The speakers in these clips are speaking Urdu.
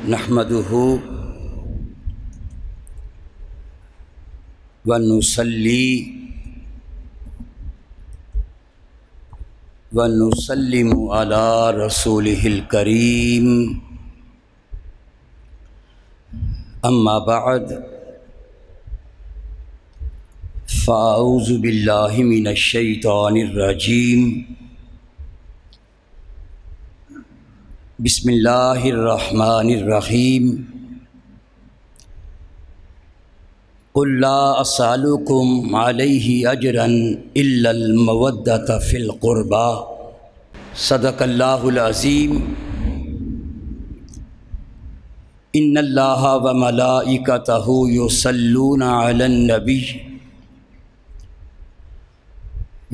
نحمده ونصلي ونسلم على رسوله الكريم أما بعد فأعوذ بالله من الشيطان الرجيم بسم اللہ الرحمن الرحیم قل لا اسألکم علیہ اجرا الا المودۃ فی القربى صدق اللہ العظیم ان اللہ وملائکتہ یصلون علی النبی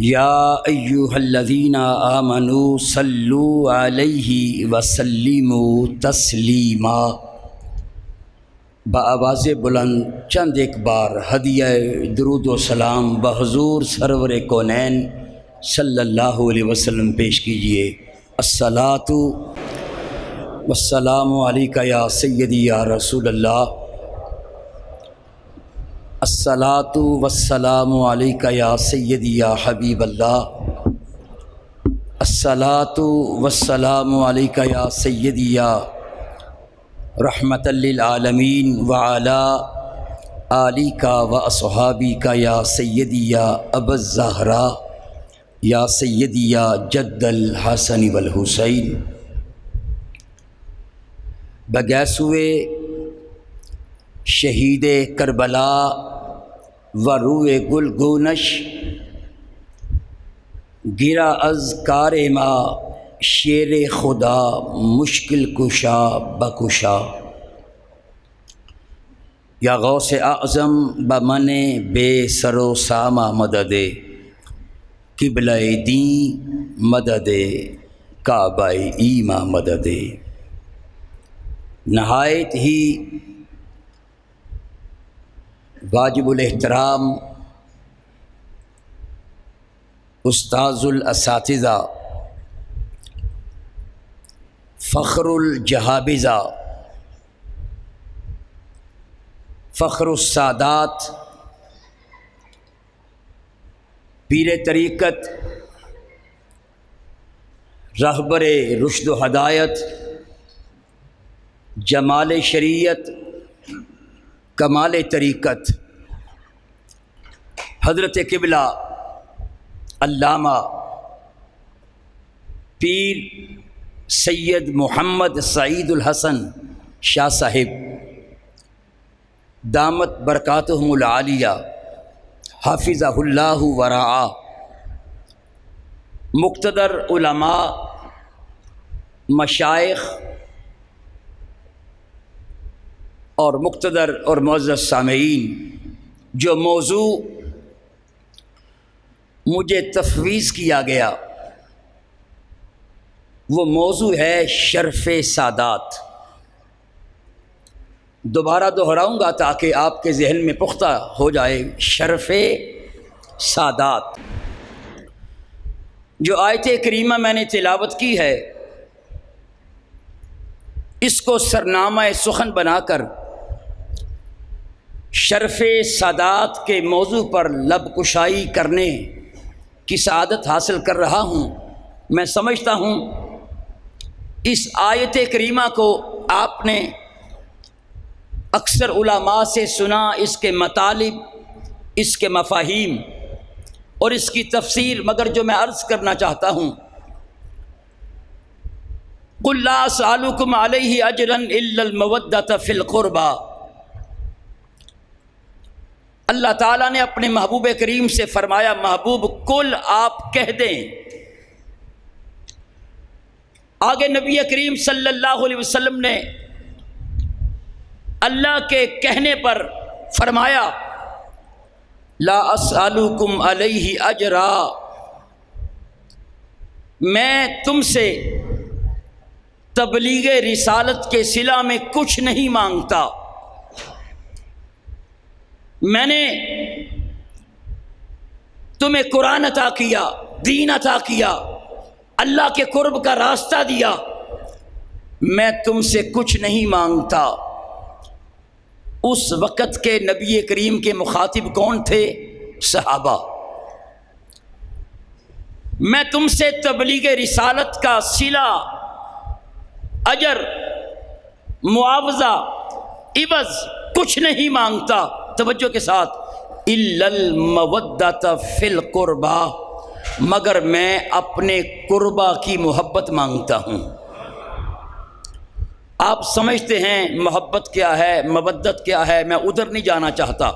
یا ایہا الذین آمنوا صلوا علیہ وسلموا تسلیما۔ بآواز بلند چند ایک بار ہدیہ درود و سلام بحضور سرور کونین صلی اللہ علیہ وسلم پیش کیجئے۔ الصلاۃ والسلام علیک یا سیدی یا رسول اللہ، الصلاۃ والسلام علیک یا سیدی یا حبیب اللہ، الصلاۃ والسلام علیک یا سیدی یا رحمۃ للعالمین وعلی آلک و اصحابک یا سیدی یا ابا الزہراء یا سیدی یا جد الحسن والحسین۔ بگیسوئے شہید کربلا و روئے گلگونش، گرا از کار ما شیر خدا مشکل کشا بکشا۔ یا غوث اعظم بمن بے سر و سامہ مدد، قبلہ دین مدد، کعبہ ایما مدد۔ نہایت ہی واجب الاحترام استاذ الاساتذہ، فخر الجہابذہ، فخر السادات، پیر طریقت، رہبر رشد و ہدایت، جمال شریعت، کمال طریقت، حضرت قبلہ علامہ پیر سید محمد سعید الحسن شاہ صاحب دامت برکاتہم العالیہ حافظہ اللہ ورعاہ، مقتدر علماء، مشائخ اور مقتدر اور معزز سامعین، جو موضوع مجھے تفویض کیا گیا وہ موضوع ہے شرف سادات۔ دوبارہ دہراؤں گا تاکہ آپ کے ذہن میں پختہ ہو جائے۔ شرف سادات، جو آیت کریمہ میں نے تلاوت کی ہے، اس کو سرنامہ سخن بنا کر شرف سادات کے موضوع پر لب کشائی کرنے کی سعادت حاصل کر رہا ہوں۔ میں سمجھتا ہوں اس آیت کریمہ کو آپ نے اکثر علماء سے سنا، اس کے مطالب، اس کے مفاہیم اور اس کی تفسیر، مگر جو میں عرض کرنا چاہتا ہوں، قل لا اسألکم علیہ اجرا الا المودۃ فی القربى۔ اللہ تعالیٰ نے اپنے محبوب کریم سے فرمایا، محبوب کل آپ کہہ دیں۔ آگے نبی کریم صلی اللہ علیہ وسلم نے اللہ کے کہنے پر فرمایا، لا اسألکم علیہ اجرا، میں تم سے تبلیغ رسالت کے صلہ میں کچھ نہیں مانگتا۔ میں نے تمہیں قرآن عطا کیا، دین عطا کیا، اللہ کے قرب کا راستہ دیا، میں تم سے کچھ نہیں مانگتا۔ اس وقت کے نبی کریم کے مخاطب کون تھے؟ صحابہ۔ میں تم سے تبلیغ رسالت کا صلہ، اجر، معاوضہ، عوض کچھ نہیں مانگتا۔ توجہ کے ساتھ، الا المودۃ فی القربى، مگر میں اپنے قربا کی محبت مانگتا ہوں۔ آپ سمجھتے ہیں محبت کیا ہے، مودت کیا ہے، میں ادھر نہیں جانا چاہتا۔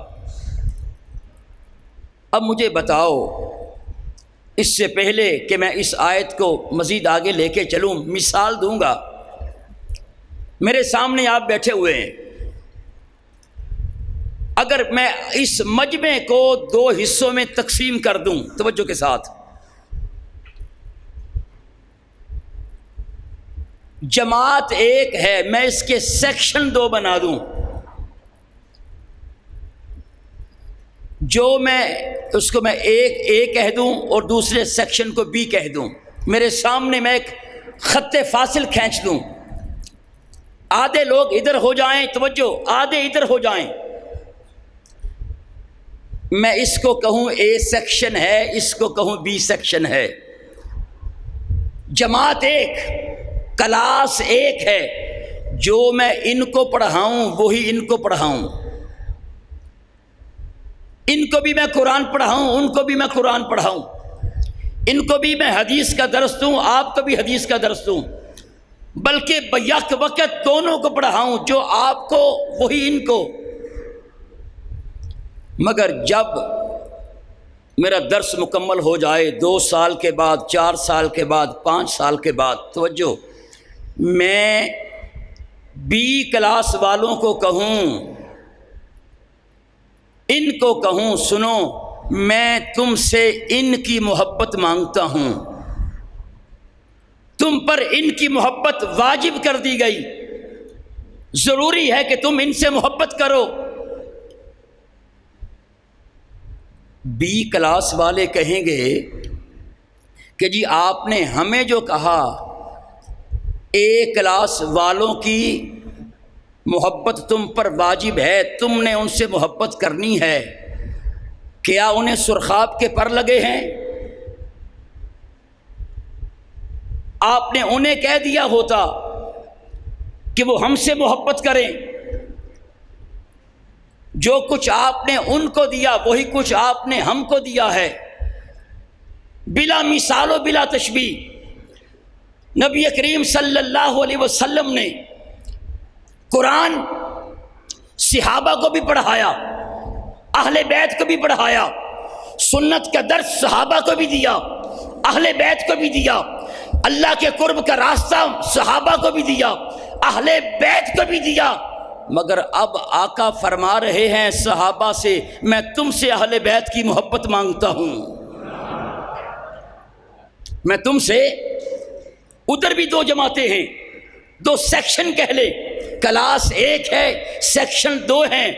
اب مجھے بتاؤ، اس سے پہلے کہ میں اس آیت کو مزید آگے لے کے چلوں، مثال دوں گا۔ میرے سامنے آپ بیٹھے ہوئے ہیں، اگر میں اس مجمع کو دو حصوں میں تقسیم کر دوں، توجہ کے ساتھ، جماعت ایک ہے، میں اس کے سیکشن دو بنا دوں، جو میں اس کو میں ایک اے کہہ دوں اور دوسرے سیکشن کو بی کہہ دوں، میرے سامنے میں ایک خط فاصل کھینچ دوں، آدھے لوگ ادھر ہو جائیں، توجہ، آدھے ادھر ہو جائیں، میں اس کو کہوں اے سیکشن ہے، اس کو کہوں بی سیکشن ہے۔ جماعت ایک، کلاس ایک ہے، جو میں ان کو پڑھاؤں وہی ان کو پڑھاؤں، ان کو بھی میں قرآن پڑھاؤں، ان کو بھی میں قرآن پڑھاؤں، ان کو بھی میں حدیث کا درس دوں، آپ کو بھی حدیث کا درس دوں، بلکہ بیک وقت دونوں کو پڑھاؤں، جو آپ کو وہی ان کو۔ مگر جب میرا درس مکمل ہو جائے، 2 سال کے بعد، 4 سال کے بعد، 5 سال کے بعد، توجہ، میں بی کلاس والوں کو کہوں، ان کو کہوں، سنو، میں تم سے ان کی محبت مانگتا ہوں، تم پر ان کی محبت واجب کر دی گئی، ضروری ہے کہ تم ان سے محبت کرو۔ بی کلاس والے کہیں گے کہ جی آپ نے ہمیں جو کہا اے کلاس والوں کی محبت تم پر واجب ہے، تم نے ان سے محبت کرنی ہے، کیا انہیں سرخاب کے پر لگے ہیں؟ آپ نے انہیں کہہ دیا ہوتا کہ وہ ہم سے محبت کریں، جو کچھ آپ نے ان کو دیا وہی کچھ آپ نے ہم کو دیا ہے، بلا مثال و بلا تشبیہ۔ نبی کریم صلی اللہ علیہ وسلم نے قرآن صحابہ کو بھی پڑھایا، اہل بیت کو بھی پڑھایا، سنت کا درس صحابہ کو بھی دیا، اہل بیت کو بھی دیا، اللہ کے قرب کا راستہ صحابہ کو بھی دیا، اہل بیت کو بھی دیا، مگر اب آقا فرما رہے ہیں صحابہ سے، میں تم سے اہل بیت کی محبت مانگتا ہوں، میں تم سے۔ ادھر بھی 2 جماعتیں ہیں، 2 سیکشن کہہ لے، کلاس ایک ہے، سیکشن 2 ہیں۔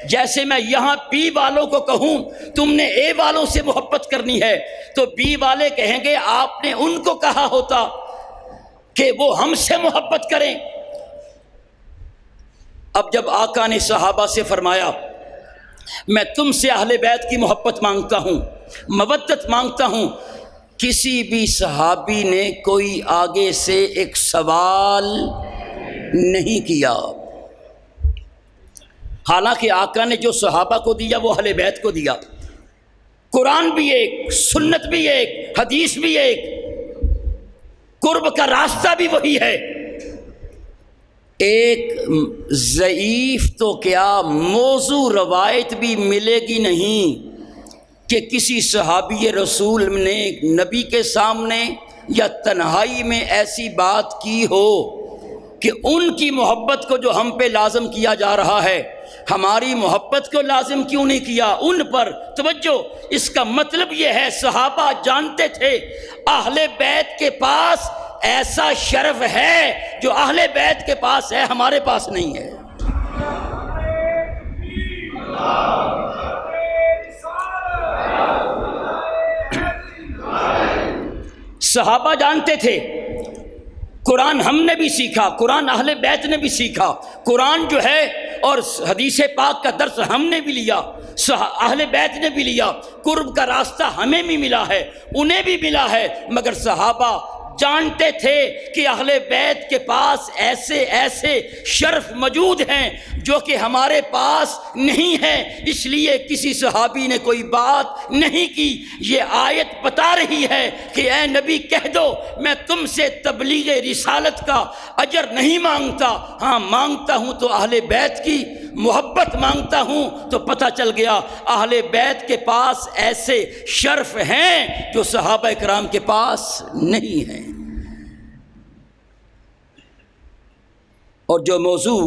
جیسے میں یہاں بی والوں کو کہوں تم نے اے والوں سے محبت کرنی ہے، تو بی والے کہیں گے آپ نے ان کو کہا ہوتا کہ وہ ہم سے محبت کریں۔ اب جب آقا نے صحابہ سے فرمایا میں تم سے اہل بیت کی محبت مانگتا ہوں، مودت مانگتا ہوں، کسی بھی صحابی نے کوئی آگے سے ایک سوال نہیں کیا، حالانکہ آقا نے جو صحابہ کو دیا وہ اہل بیت کو دیا۔ قرآن بھی ایک، سنت بھی ایک، حدیث بھی ایک، قرب کا راستہ بھی وہی ہے۔ ایک ضعیف تو کیا موضوع روایت بھی ملے گی نہیں کہ کسی صحابی رسول نے نبی کے سامنے یا تنہائی میں ایسی بات کی ہو کہ ان کی محبت کو جو ہم پہ لازم کیا جا رہا ہے ہماری محبت کو لازم کیوں نہیں کیا ان پر۔ توجہ، اس کا مطلب یہ ہے صحابہ جانتے تھے اہل بیت کے پاس ایسا شرف ہے جو اہل بیت کے پاس ہے، ہمارے پاس نہیں ہے۔ صحابہ جانتے تھے قرآن ہم نے بھی سیکھا، قرآن اہل بیت نے بھی سیکھا، قرآن جو ہے اور حدیث پاک کا درس ہم نے بھی لیا، اہل بیت نے بھی لیا، قرب کا راستہ ہمیں بھی ملا ہے، انہیں بھی ملا ہے، مگر صحابہ جانتے تھے کہ اہل بیت کے پاس ایسے ایسے شرف موجود ہیں جو کہ ہمارے پاس نہیں ہے، اس لیے کسی صحابی نے کوئی بات نہیں کی۔ یہ آیت بتا رہی ہے کہ اے نبی کہہ دو میں تم سے تبلیغ رسالت کا اجر نہیں مانگتا، ہاں مانگتا ہوں تو اہل بیت کی محبت مانگتا ہوں۔ تو پتہ چل گیا اہل بیت کے پاس ایسے شرف ہیں جو صحابہ کرام کے پاس نہیں ہیں۔ اور جو موضوع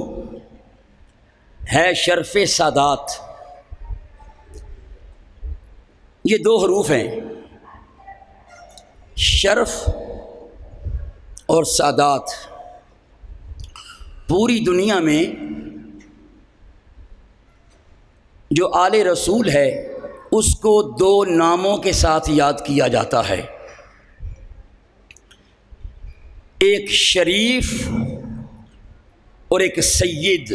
ہے شرف سادات، یہ 2 حروف ہیں، شرف اور سادات۔ پوری دنیا میں جو آل رسول ہے اس کو 2 ناموں کے ساتھ یاد کیا جاتا ہے، ایک شریف اور ایک سید۔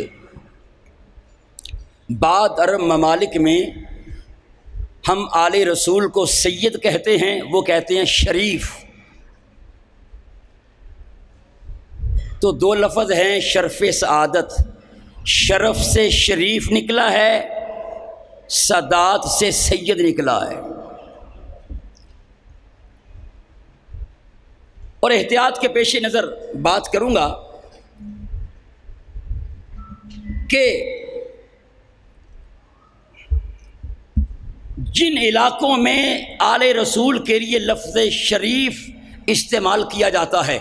بعض عرب ممالک میں ہم آل رسول کو سید کہتے ہیں، وہ کہتے ہیں شریف۔ تو 2 لفظ ہیں شرف سعادت، شرف سے شریف نکلا ہے، سادات سے سید نکلا ہے۔ اور احتیاط کے پیش نظر بات کروں گا کہ جن علاقوں میں آل رسول کے لیے لفظ شریف استعمال کیا جاتا ہے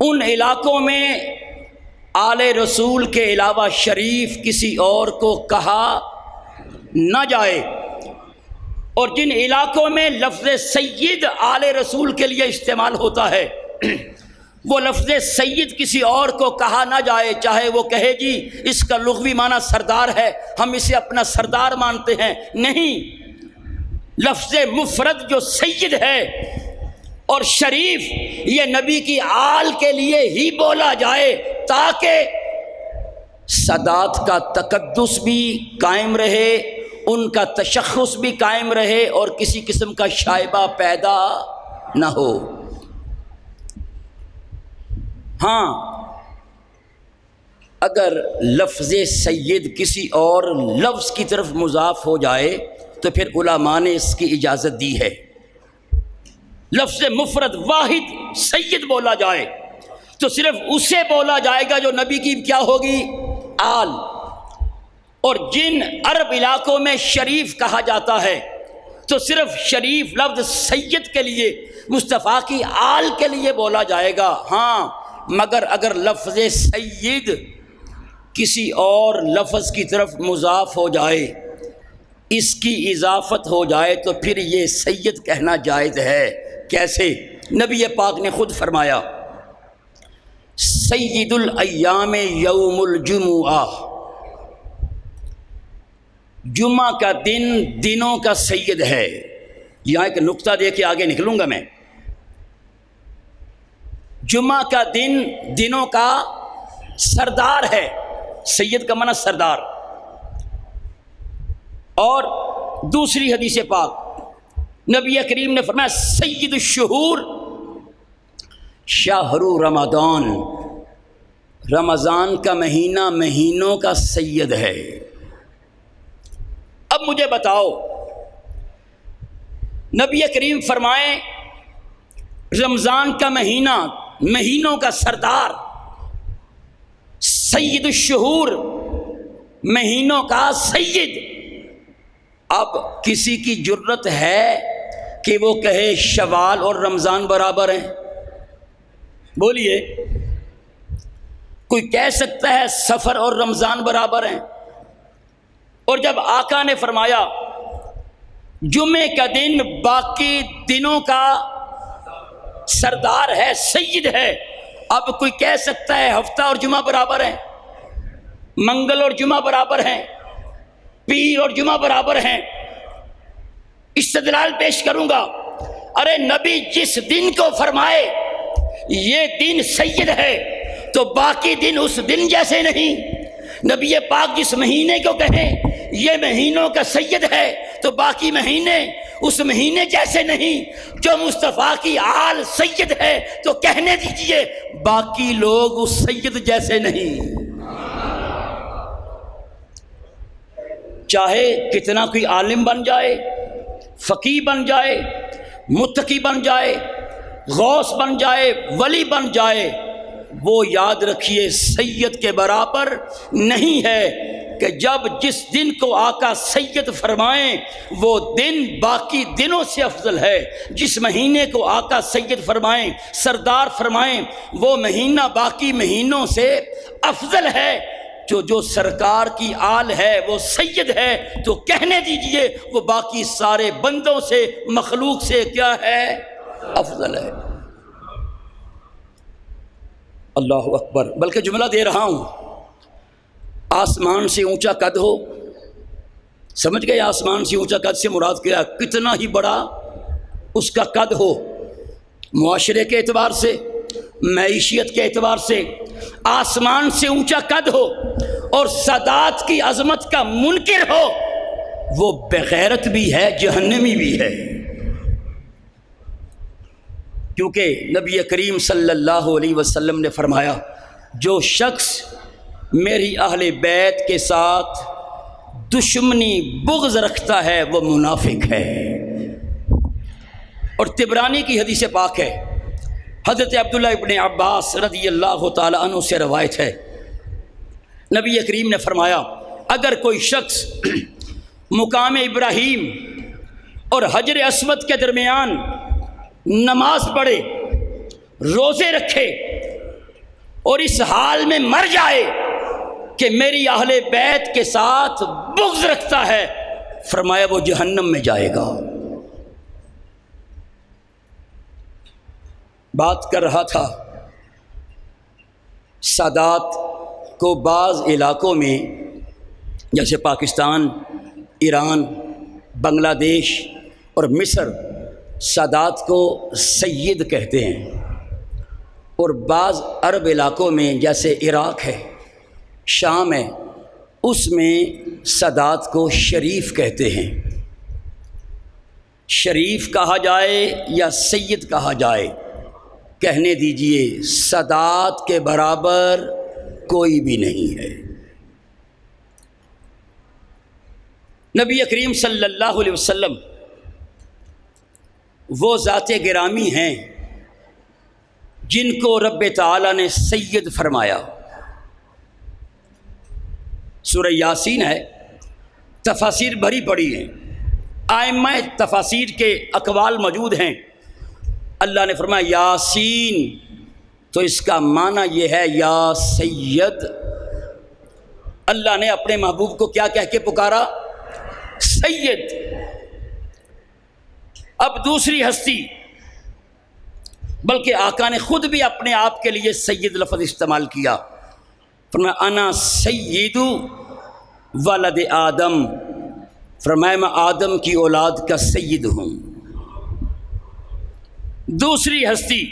ان علاقوں میں آل رسول کے علاوہ شریف کسی اور کو کہا نہ جائے، اور جن علاقوں میں لفظ سید آل رسول کے لیے استعمال ہوتا ہے وہ لفظ سید کسی اور کو کہا نہ جائے، چاہے وہ کہے جی اس کا لغوی معنی سردار ہے، ہم اسے اپنا سردار مانتے ہیں، نہیں، لفظ مفرد جو سید ہے اور شریف یہ نبی کی آل کے لیے ہی بولا جائے تاکہ سادات کا تقدس بھی قائم رہے، ان کا تشخص بھی قائم رہے اور کسی قسم کا شائبہ پیدا نہ ہو۔ ہاں اگر لفظ سید کسی اور لفظ کی طرف مضاف ہو جائے تو پھر علماء نے اس کی اجازت دی ہے۔ لفظ مفرد واحد سید بولا جائے تو صرف اسے بولا جائے گا جو نبی کی کیا ہوگی آل، اور جن عرب علاقوں میں شریف کہا جاتا ہے تو صرف شریف لفظ سید کے لیے مصطفیٰ کی آل کے لیے بولا جائے گا۔ ہاں مگر اگر لفظ سید کسی اور لفظ کی طرف مضاف ہو جائے، اس کی اضافت ہو جائے تو پھر یہ سید کہنا جائز ہے۔ کیسے؟ نبی پاک نے خود فرمایا سید الایام یوم الجمعہ، جمعہ کا دن دنوں کا سید ہے۔ یہاں ایک نقطہ دے کے آگے نکلوں گا میں، جمعہ کا دن دنوں کا سردار ہے، سید کا معنی سردار۔ اور دوسری حدیث پاک نبی کریم نے فرمایا سید الشہور شہر رمضان، رمضان کا مہینہ مہینوں کا سید ہے۔ اب مجھے بتاؤ نبی کریم فرمائیں رمضان کا مہینہ مہینوں کا سردار، سید الشہور مہینوں کا سید، اب کسی کی جرت ہے کہ وہ کہے شوال اور رمضان برابر ہیں؟ بولیے، کوئی کہہ سکتا ہے سفر اور رمضان برابر ہیں؟ اور جب آقا نے فرمایا جمعے کا دن باقی دنوں کا سردار ہے، سید ہے، اب کوئی کہہ سکتا ہے ہفتہ اور جمعہ برابر ہیں، منگل اور جمعہ برابر ہیں، پیر اور جمعہ برابر ہیں؟ استدلال پیش کروں گا۔ ارے نبی جس دن کو فرمائے یہ دن سید ہے تو باقی دن اس دن جیسے نہیں۔ نبی پاک جس مہینے کو کہیں یہ مہینوں کا سید ہے تو باقی مہینے اس مہینے جیسے نہیں۔ جو مصطفیٰ کی آل سید ہے تو کہنے دیجئے باقی لوگ اس سید جیسے نہیں۔ چاہے کتنا کوئی عالم بن جائے، فقیہ بن جائے، متقی بن جائے، غوث بن جائے، ولی بن جائے، وہ یاد رکھیے سید کے برابر نہیں ہے کہ جب جس دن کو آقا سید فرمائیں وہ دن باقی دنوں سے افضل ہے۔ جس مہینے کو آقا سید فرمائیں، سردار فرمائیں، وہ مہینہ باقی مہینوں سے افضل ہے۔ جو سرکار کی آل ہے وہ سید ہے تو کہنے دیجئے وہ باقی سارے بندوں سے، مخلوق سے کیا ہے؟ افضل ہے۔ اللہ اکبر۔ بلکہ جملہ دے رہا ہوں، آسمان سے اونچا قد ہو، سمجھ گئے؟ آسمان سے اونچا قد سے مراد کیا؟ کتنا ہی بڑا اس کا قد ہو، معاشرے کے اعتبار سے، معیشیت کے اعتبار سے، آسمان سے اونچا قد ہو اور سادات کی عظمت کا منکر ہو، وہ بغیرت بھی ہے، جہنمی بھی ہے۔ کیونکہ نبی کریم صلی اللہ علیہ وسلم نے فرمایا جو شخص میری اہل بیت کے ساتھ دشمنی بغض رکھتا ہے وہ منافق ہے۔ اور طبرانی کی حدیث پاک ہے، حضرت عبداللہ ابن عباس رضی اللہ تعالی عنہ سے روایت ہے، نبی کریم نے فرمایا اگر کوئی شخص مقام ابراہیم اور حجر اسود کے درمیان نماز پڑھے، روزے رکھے اور اس حال میں مر جائے کہ میری اہل بیت کے ساتھ بغض رکھتا ہے، فرمایا وہ جہنم میں جائے گا۔ بات کر رہا تھا سادات کو بعض علاقوں میں جیسے پاکستان، ایران، بنگلہ دیش اور مصر سادات کو سید کہتے ہیں، اور بعض عرب علاقوں میں جیسے عراق ہے، شام ہے، اس میں سادات کو شریف کہتے ہیں۔ شریف کہا جائے یا سید کہا جائے، کہنے دیجئے سادات کے برابر کوئی بھی نہیں ہے۔ نبی کریم صلی اللہ علیہ وسلم وہ ذات گرامی ہیں جن کو رب تعالیٰ نے سید فرمایا۔ سورہ یاسین ہے، تفاسیر بھری پڑی ہیں، ائمہ تفاسیر کے اقوال موجود ہیں۔ اللہ نے فرمایا یاسین، تو اس کا معنی یہ ہے یا سید۔ اللہ نے اپنے محبوب کو کیا کہہ کے پکارا؟ سید۔ اب دوسری ہستی، بلکہ آقا نے خود بھی اپنے آپ کے لیے سید لفظ استعمال کیا، فرمایا انا سید ولد آدم، فرمایا میں آدم کی اولاد کا سید ہوں۔ دوسری ہستی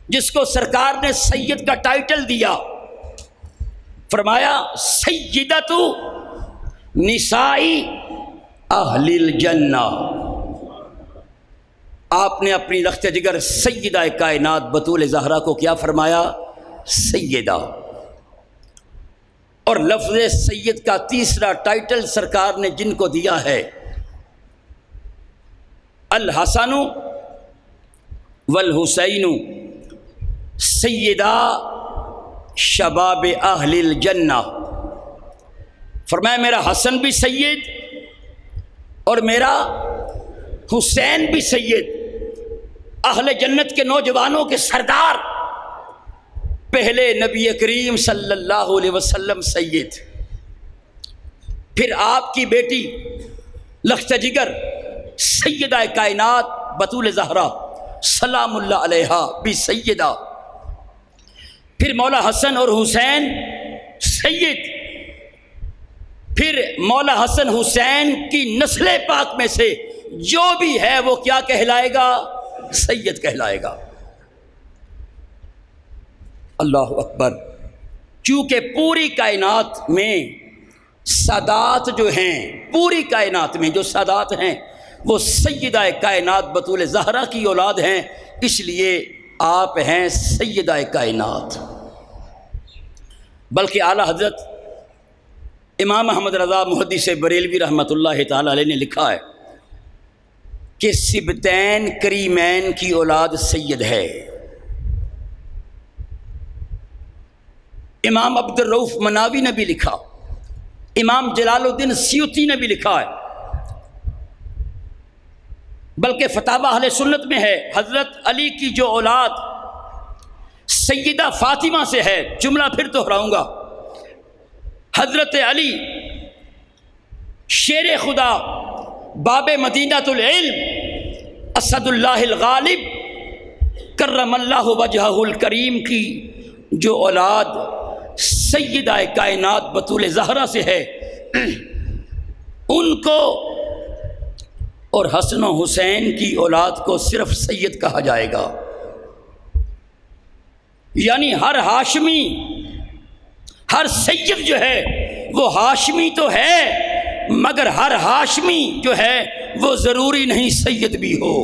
جس کو سرکار نے سید کا ٹائٹل دیا، فرمایا سیدۃ نساء اہل الجنہ۔ آپ نے اپنی رخت جگر سیدہ کائنات بطول زہرا کو کیا فرمایا؟ سیدہ۔ اور لفظ سید کا تیسرا ٹائٹل سرکار نے جن کو دیا ہے، الحسن والحسین سیدہ شباب اہل الجنہ، فرمایا میرا حسن بھی سید اور میرا حسین بھی سید، اہل جنت کے نوجوانوں کے سردار۔ پہلے نبی کریم صلی اللہ علیہ وسلم سید، پھر آپ کی بیٹی لخت جگر سیدہ کائنات بطول زہرا سلام اللہ علیہا بھی سیدہ، پھر مولا حسن اور حسین سید، پھر مولا حسن حسین کی نسل پاک میں سے جو بھی ہے وہ کیا کہلائے گا؟ سید کہلائے گا۔ اللہ اکبر۔ چونکہ پوری کائنات میں سادات جو ہیں، پوری کائنات میں جو سادات ہیں وہ سیدہ کائنات بطول زہرا کی اولاد ہیں، اس لیے آپ ہیں سیدہ کائنات۔ بلکہ اعلیٰ حضرت امام محمد رضا محدث بریلوی رحمۃ اللہ تعالی علیہ نے لکھا ہے کہ سبتین کریمین کی اولاد سید ہے۔ امام عبد الرؤف مناوی نے بھی لکھا، امام جلال الدین سیوطی نے بھی لکھا ہے، بلکہ فتاوی اہل سنت میں ہے حضرت علی کی جو اولاد سیدہ فاطمہ سے ہے، جملہ پھر دہراؤں گا، حضرت علی شیر خدا، باب مدینۃ العلم، اسد اللہ الغالب، کرم اللہ وجہہ الکریم کی جو اولاد سیدہ کائنات بطول زہرا سے ہے، ان کو اور حسن و حسین کی اولاد کو صرف سید کہا جائے گا۔ یعنی ہر ہاشمی، ہر سید جو ہے وہ ہاشمی تو ہے، مگر ہر ہاشمی جو ہے وہ ضروری نہیں سید بھی ہو۔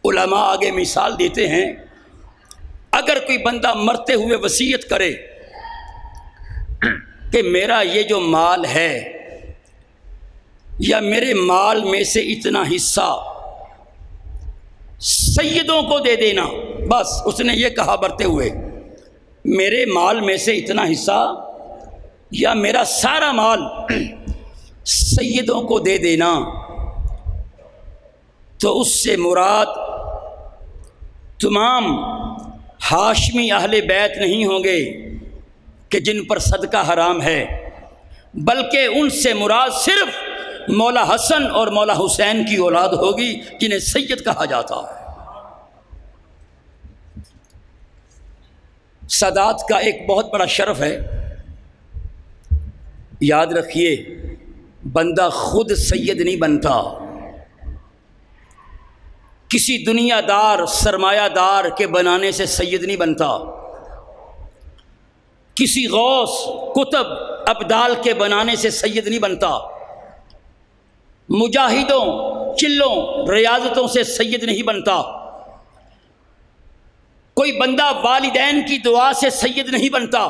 علماء آگے مثال دیتے ہیں، اگر کوئی بندہ مرتے ہوئے وصیت کرے کہ میرا یہ جو مال ہے یا میرے مال میں سے اتنا حصہ سیدوں کو دے دینا، بس اس نے یہ کہا مرتے ہوئے میرے مال میں سے اتنا حصہ یا میرا سارا مال سیدوں کو دے دینا، تو اس سے مراد تمام ہاشمی اہل بیت نہیں ہوں گے کہ جن پر صدقہ حرام ہے، بلکہ ان سے مراد صرف مولا حسن اور مولا حسین کی اولاد ہوگی جنہیں سید کہا جاتا ہے۔ سادات کا ایک بہت بڑا شرف ہے، یاد رکھیے بندہ خود سید نہیں بنتا، کسی دنیا دار سرمایہ دار کے بنانے سے سید نہیں بنتا، کسی غوث کتب ابدال کے بنانے سے سید نہیں بنتا، مجاہدوں چلوں ریاضتوں سے سید نہیں بنتا، کوئی بندہ والدین کی دعا سے سید نہیں بنتا۔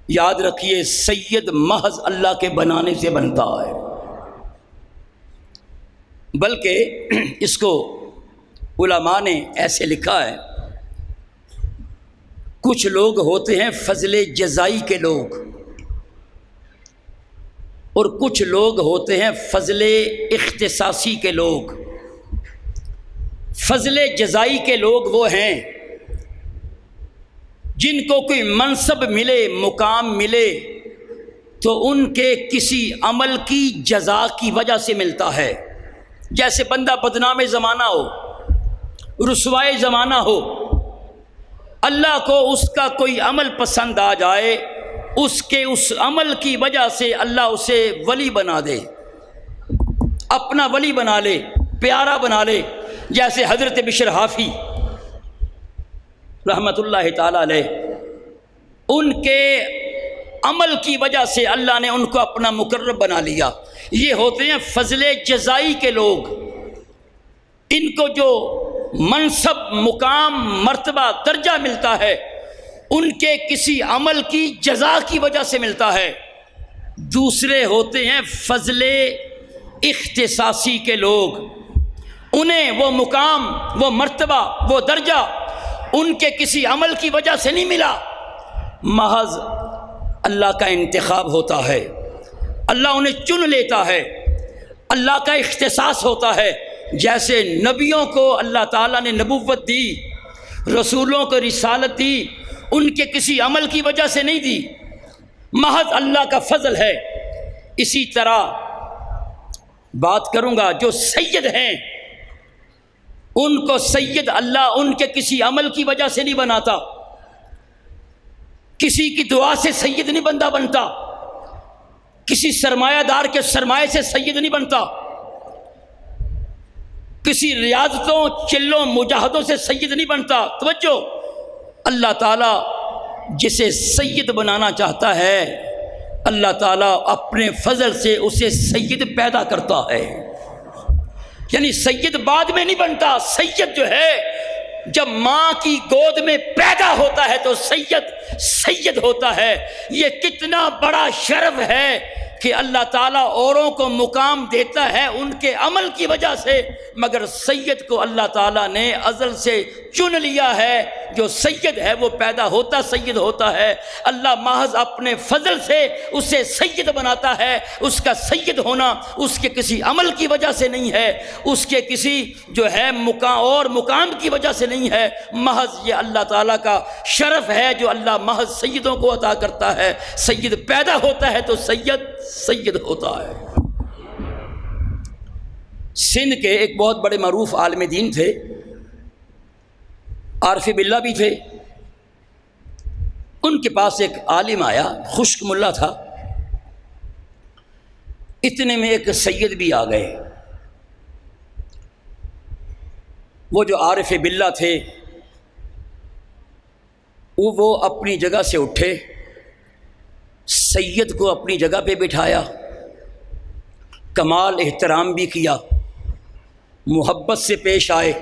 یاد رکھیے سید محض اللہ کے بنانے سے بنتا ہے۔ بلکہ اس کو علماء نے ایسے لکھا ہے، کچھ لوگ ہوتے ہیں فضل جزائی کے لوگ، اور کچھ لوگ ہوتے ہیں فضل اختصاصی کے لوگ۔ فضل جزائی کے لوگ وہ ہیں جن کو کوئی منصب ملے، مقام ملے تو ان کے کسی عمل کی جزا کی وجہ سے ملتا ہے۔ جیسے بندہ بدنام زمانہ ہو، رسوائے زمانہ ہو، اللہ کو اس کا کوئی عمل پسند آ جائے، اس کے اس عمل کی وجہ سے اللہ اسے ولی بنا دے، اپنا ولی بنا لے، پیارا بنا لے۔ جیسے حضرت بشر حافی رحمۃ اللہ تعالی علیہ، ان کے عمل کی وجہ سے اللہ نے ان کو اپنا مقرب بنا لیا۔ یہ ہوتے ہیں فضل جزائی کے لوگ، ان کو جو منصب، مقام، مرتبہ، درجہ ملتا ہے ان کے کسی عمل کی جزا کی وجہ سے ملتا ہے۔ دوسرے ہوتے ہیں فضل اختصاصی کے لوگ، انہیں وہ مقام، وہ مرتبہ، وہ درجہ ان کے کسی عمل کی وجہ سے نہیں ملا، محض اللہ کا انتخاب ہوتا ہے، اللہ انہیں چن لیتا ہے، اللہ کا اختصاص ہوتا ہے۔ جیسے نبیوں کو اللہ تعالیٰ نے نبوت دی، رسولوں کو رسالت دی، ان کے کسی عمل کی وجہ سے نہیں دی، محض اللہ کا فضل ہے۔ اسی طرح بات کروں گا جو سید ہیں، ان کو سید اللہ ان کے کسی عمل کی وجہ سے نہیں بناتا، کسی کی دعا سے سید نہیں بندہ بنتا، کسی سرمایہ دار کے سرمایہ سے سید نہیں بنتا، کسی ریاضتوں چلوں مجاہدوں سے سید نہیں بنتا۔ توجہ، اللہ تعالیٰ جسے سید بنانا چاہتا ہے اللہ تعالیٰ اپنے فضل سے اسے سید پیدا کرتا ہے. یعنی سید بعد میں نہیں بنتا، سید جو ہے جب ماں کی گود میں پیدا ہوتا ہے تو سید ہوتا ہے. یہ کتنا بڑا شرف ہے کہ اللہ تعالیٰ اوروں کو مقام دیتا ہے ان کے عمل کی وجہ سے، مگر سید کو اللہ تعالیٰ نے ازل سے چن لیا ہے. جو سید ہے وہ پیدا ہوتا سید ہوتا ہے. اللہ محض اپنے فضل سے اسے سید بناتا ہے. اس کا سید ہونا اس کے کسی عمل کی وجہ سے نہیں ہے، اس کے کسی جو ہے مقام کی وجہ سے نہیں ہے، محض یہ اللہ تعالیٰ کا شرف ہے جو اللہ محض سیدوں کو عطا کرتا ہے. سید پیدا ہوتا ہے تو سید ہوتا ہے. سندھ کے ایک بہت بڑے معروف عالم دین تھے، عارف باللہ بھی تھے. ان کے پاس ایک عالم آیا، خشک ملا تھا. اتنے میں ایک سید بھی آ گئے. وہ جو عارف باللہ تھے وہ اپنی جگہ سے اٹھے، سید کو اپنی جگہ پہ بٹھایا، کمال احترام بھی کیا، محبت سے پیش آئے.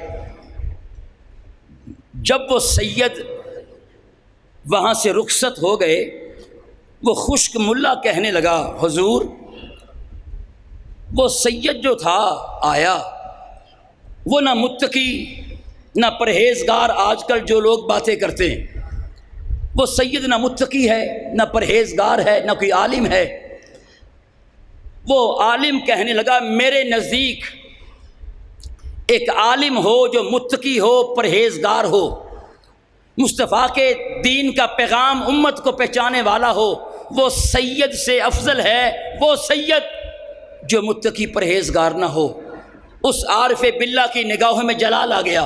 جب وہ سید وہاں سے رخصت ہو گئے وہ خشک ملا کہنے لگا، حضور وہ سید جو تھا آیا، وہ نہ متقی نہ پرہیزگار، آج کل جو لوگ باتیں کرتے ہیں، وہ سید نہ متقی ہے نہ پرہیزگار ہے نہ کوئی عالم ہے. وہ عالم کہنے لگا میرے نزدیک ایک عالم ہو جو متقی ہو، پرہیزگار ہو، مصطفیٰ کے دین کا پیغام امت کو پہنچانے والا ہو، وہ سید سے افضل ہے وہ سید جو متقی پرہیزگار نہ ہو. اس عارف باللہ کی نگاہوں میں جلال آ گیا.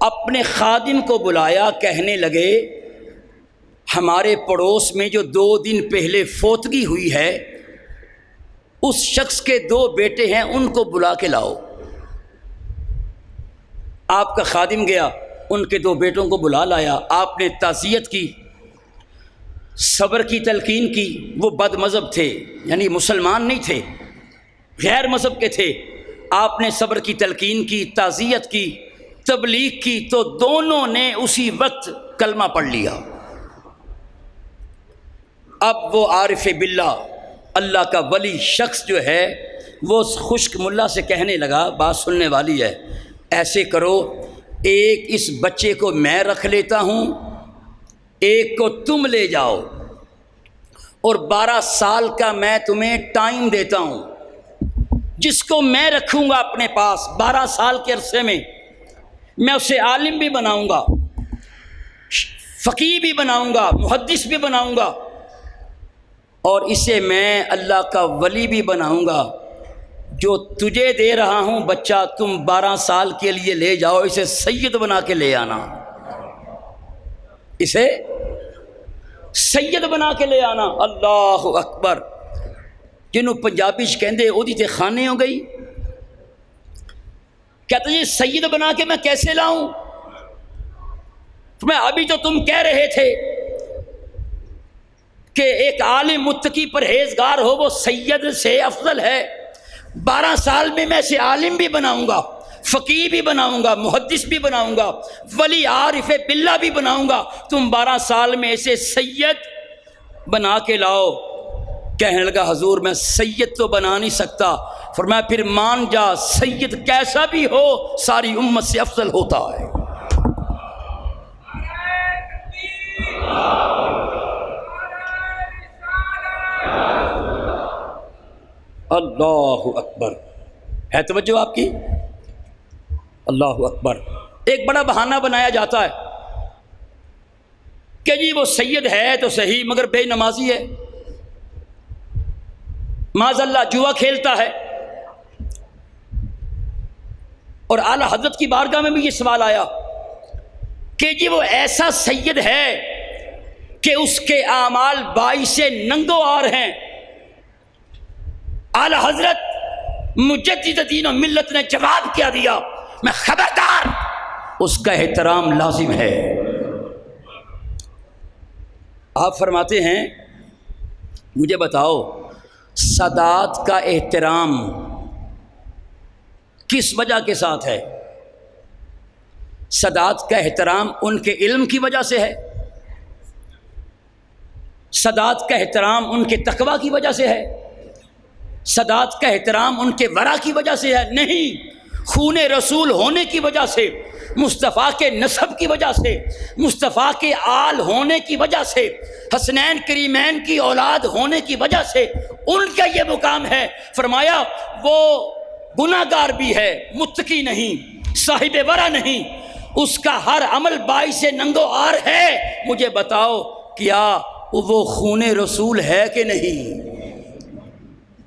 اپنے خادم کو بلایا، کہنے لگے ہمارے پڑوس میں جو 2 دن پہلے فوتگی ہوئی ہے اس شخص کے 2 بیٹے ہیں، ان کو بلا کے لاؤ. آپ کا خادم گیا، ان کے 2 بیٹوں کو بلا لایا. آپ نے تعزیت کی، صبر کی تلقین کی. وہ بد مذہب تھے، یعنی مسلمان نہیں تھے، غیر مذہب کے تھے. آپ نے صبر کی تلقین کی، تعزیت کی، تبلیغ کی، تو دونوں نے اسی وقت کلمہ پڑھ لیا. اب وہ عارف باللہ اللہ کا ولی شخص جو ہے وہ خشک ملا سے کہنے لگا، بات سننے والی ہے، ایسے کرو ایک اس بچے کو میں رکھ لیتا ہوں، ایک کو تم لے جاؤ، اور 12 سال کا میں تمہیں ٹائم دیتا ہوں. جس کو میں رکھوں گا اپنے پاس 12 سال کے عرصے میں میں اسے عالم بھی بناؤں گا، فقیہ بھی بناؤں گا، محدث بھی بناؤں گا، اور اسے میں اللہ کا ولی بھی بناؤں گا. جو تجھے دے رہا ہوں بچہ تم 12 سال کے لیے لے جاؤ، اسے سید بنا کے لے آنا، اسے سید بنا کے لے آنا. اللہ اکبر. جنہوں پنجابی کہندے اودی تے خانے ہو گئی. کہتے یہ سید بنا کے میں کیسے لاؤں؟ میں ابھی تو تم کہہ رہے تھے کہ ایک عالم متقی پرہیزگار ہو وہ سید سے افضل ہے. 12 سال میں اسے عالم بھی بناؤں گا، فقیہ بھی بناؤں گا، محدث بھی بناؤں گا، ولی عارف باللہ بھی بناؤں گا. تم 12 سال میں اسے سید بنا کے لاؤ. کہنے لگا حضور میں سید تو بنا نہیں سکتا. فرمایا پھر مان جا، سید کیسا بھی ہو ساری امت سے افضل ہوتا ہے. اللہ اکبر. ہے توجہ آپ کی؟ اللہ اکبر. ایک بڑا بہانہ بنایا جاتا ہے کہ جی وہ سید ہے تو صحیح مگر بے نمازی ہے، معاذ اللہ جوا کھیلتا ہے. اور اعلیٰ حضرت کی بارگاہ میں بھی یہ سوال آیا کہ جی وہ ایسا سید ہے کہ اس کے اعمال باعث ننگو آر ہیں. اعلیٰ حضرت مجدد دین و ملت نے جواب کیا دیا، میں خبردار، اس کا احترام لازم ہے. آپ فرماتے ہیں مجھے بتاؤ سادات کا احترام کس وجہ کے ساتھ ہے؟ سادات کا احترام ان کے علم کی وجہ سے ہے؟ سادات کا احترام ان کے تقوی کی وجہ سے ہے؟ سادات کا احترام ان کے ورع کی وجہ سے ہے؟ نہیں، خون رسول ہونے کی وجہ سے، مصطفیٰ کے نسب کی وجہ سے، مصطفیٰ کے آل ہونے کی وجہ سے، حسنین کریمین کی اولاد ہونے کی وجہ سے ان کا یہ مقام ہے۔ فرمایا وہ گناہ گار بھی ہے، متقی نہیں، صاحب ورع نہیں، اس کا ہر عمل باعث ننگو آر ہے۔ مجھے بتاؤ کیا وہ خون رسول ہے کہ نہیں؟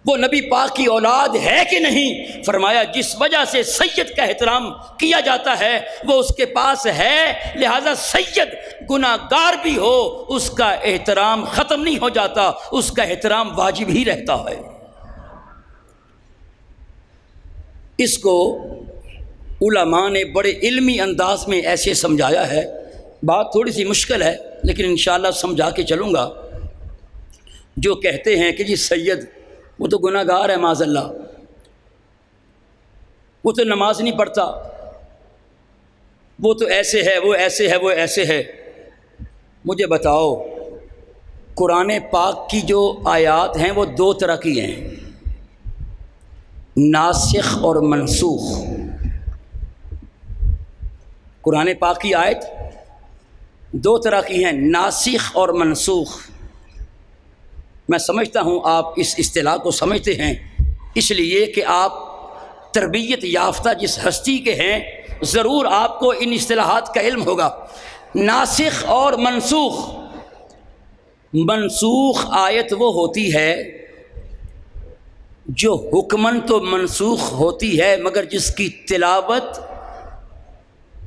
وہ نبی پاک کی اولاد ہے کہ نہیں؟ فرمایا جس وجہ سے سید کا احترام کیا جاتا ہے وہ اس کے پاس ہے، لہذا سید گناہ گار بھی ہو اس کا احترام ختم نہیں ہو جاتا، اس کا احترام واجب ہی رہتا ہے۔ اس کو علماء نے بڑے علمی انداز میں ایسے سمجھایا ہے، بات تھوڑی سی مشکل ہے لیکن انشاءاللہ سمجھا کے چلوں گا۔ جو کہتے ہیں کہ جی سید وہ تو گناہ گار ہے معاذ اللہ، وہ تو نماز نہیں پڑھتا، وہ تو ایسے ہے، وہ ایسے ہے، وہ ایسے ہے۔ مجھے بتاؤ قرآن پاک کی جو آیات ہیں وہ دو طرح کی ہیں، ناسخ اور منسوخ۔ قرآن پاک کی آیت دو طرح کی ہیں، ناسخ اور منسوخ۔ میں سمجھتا ہوں آپ اس اصطلاح کو سمجھتے ہیں، اس لیے کہ آپ تربیت یافتہ جس ہستی کے ہیں ضرور آپ کو ان اصطلاحات کا علم ہوگا۔ ناسخ اور منسوخ، منسوخ آیت وہ ہوتی ہے جو حکماً تو منسوخ ہوتی ہے مگر جس کی تلاوت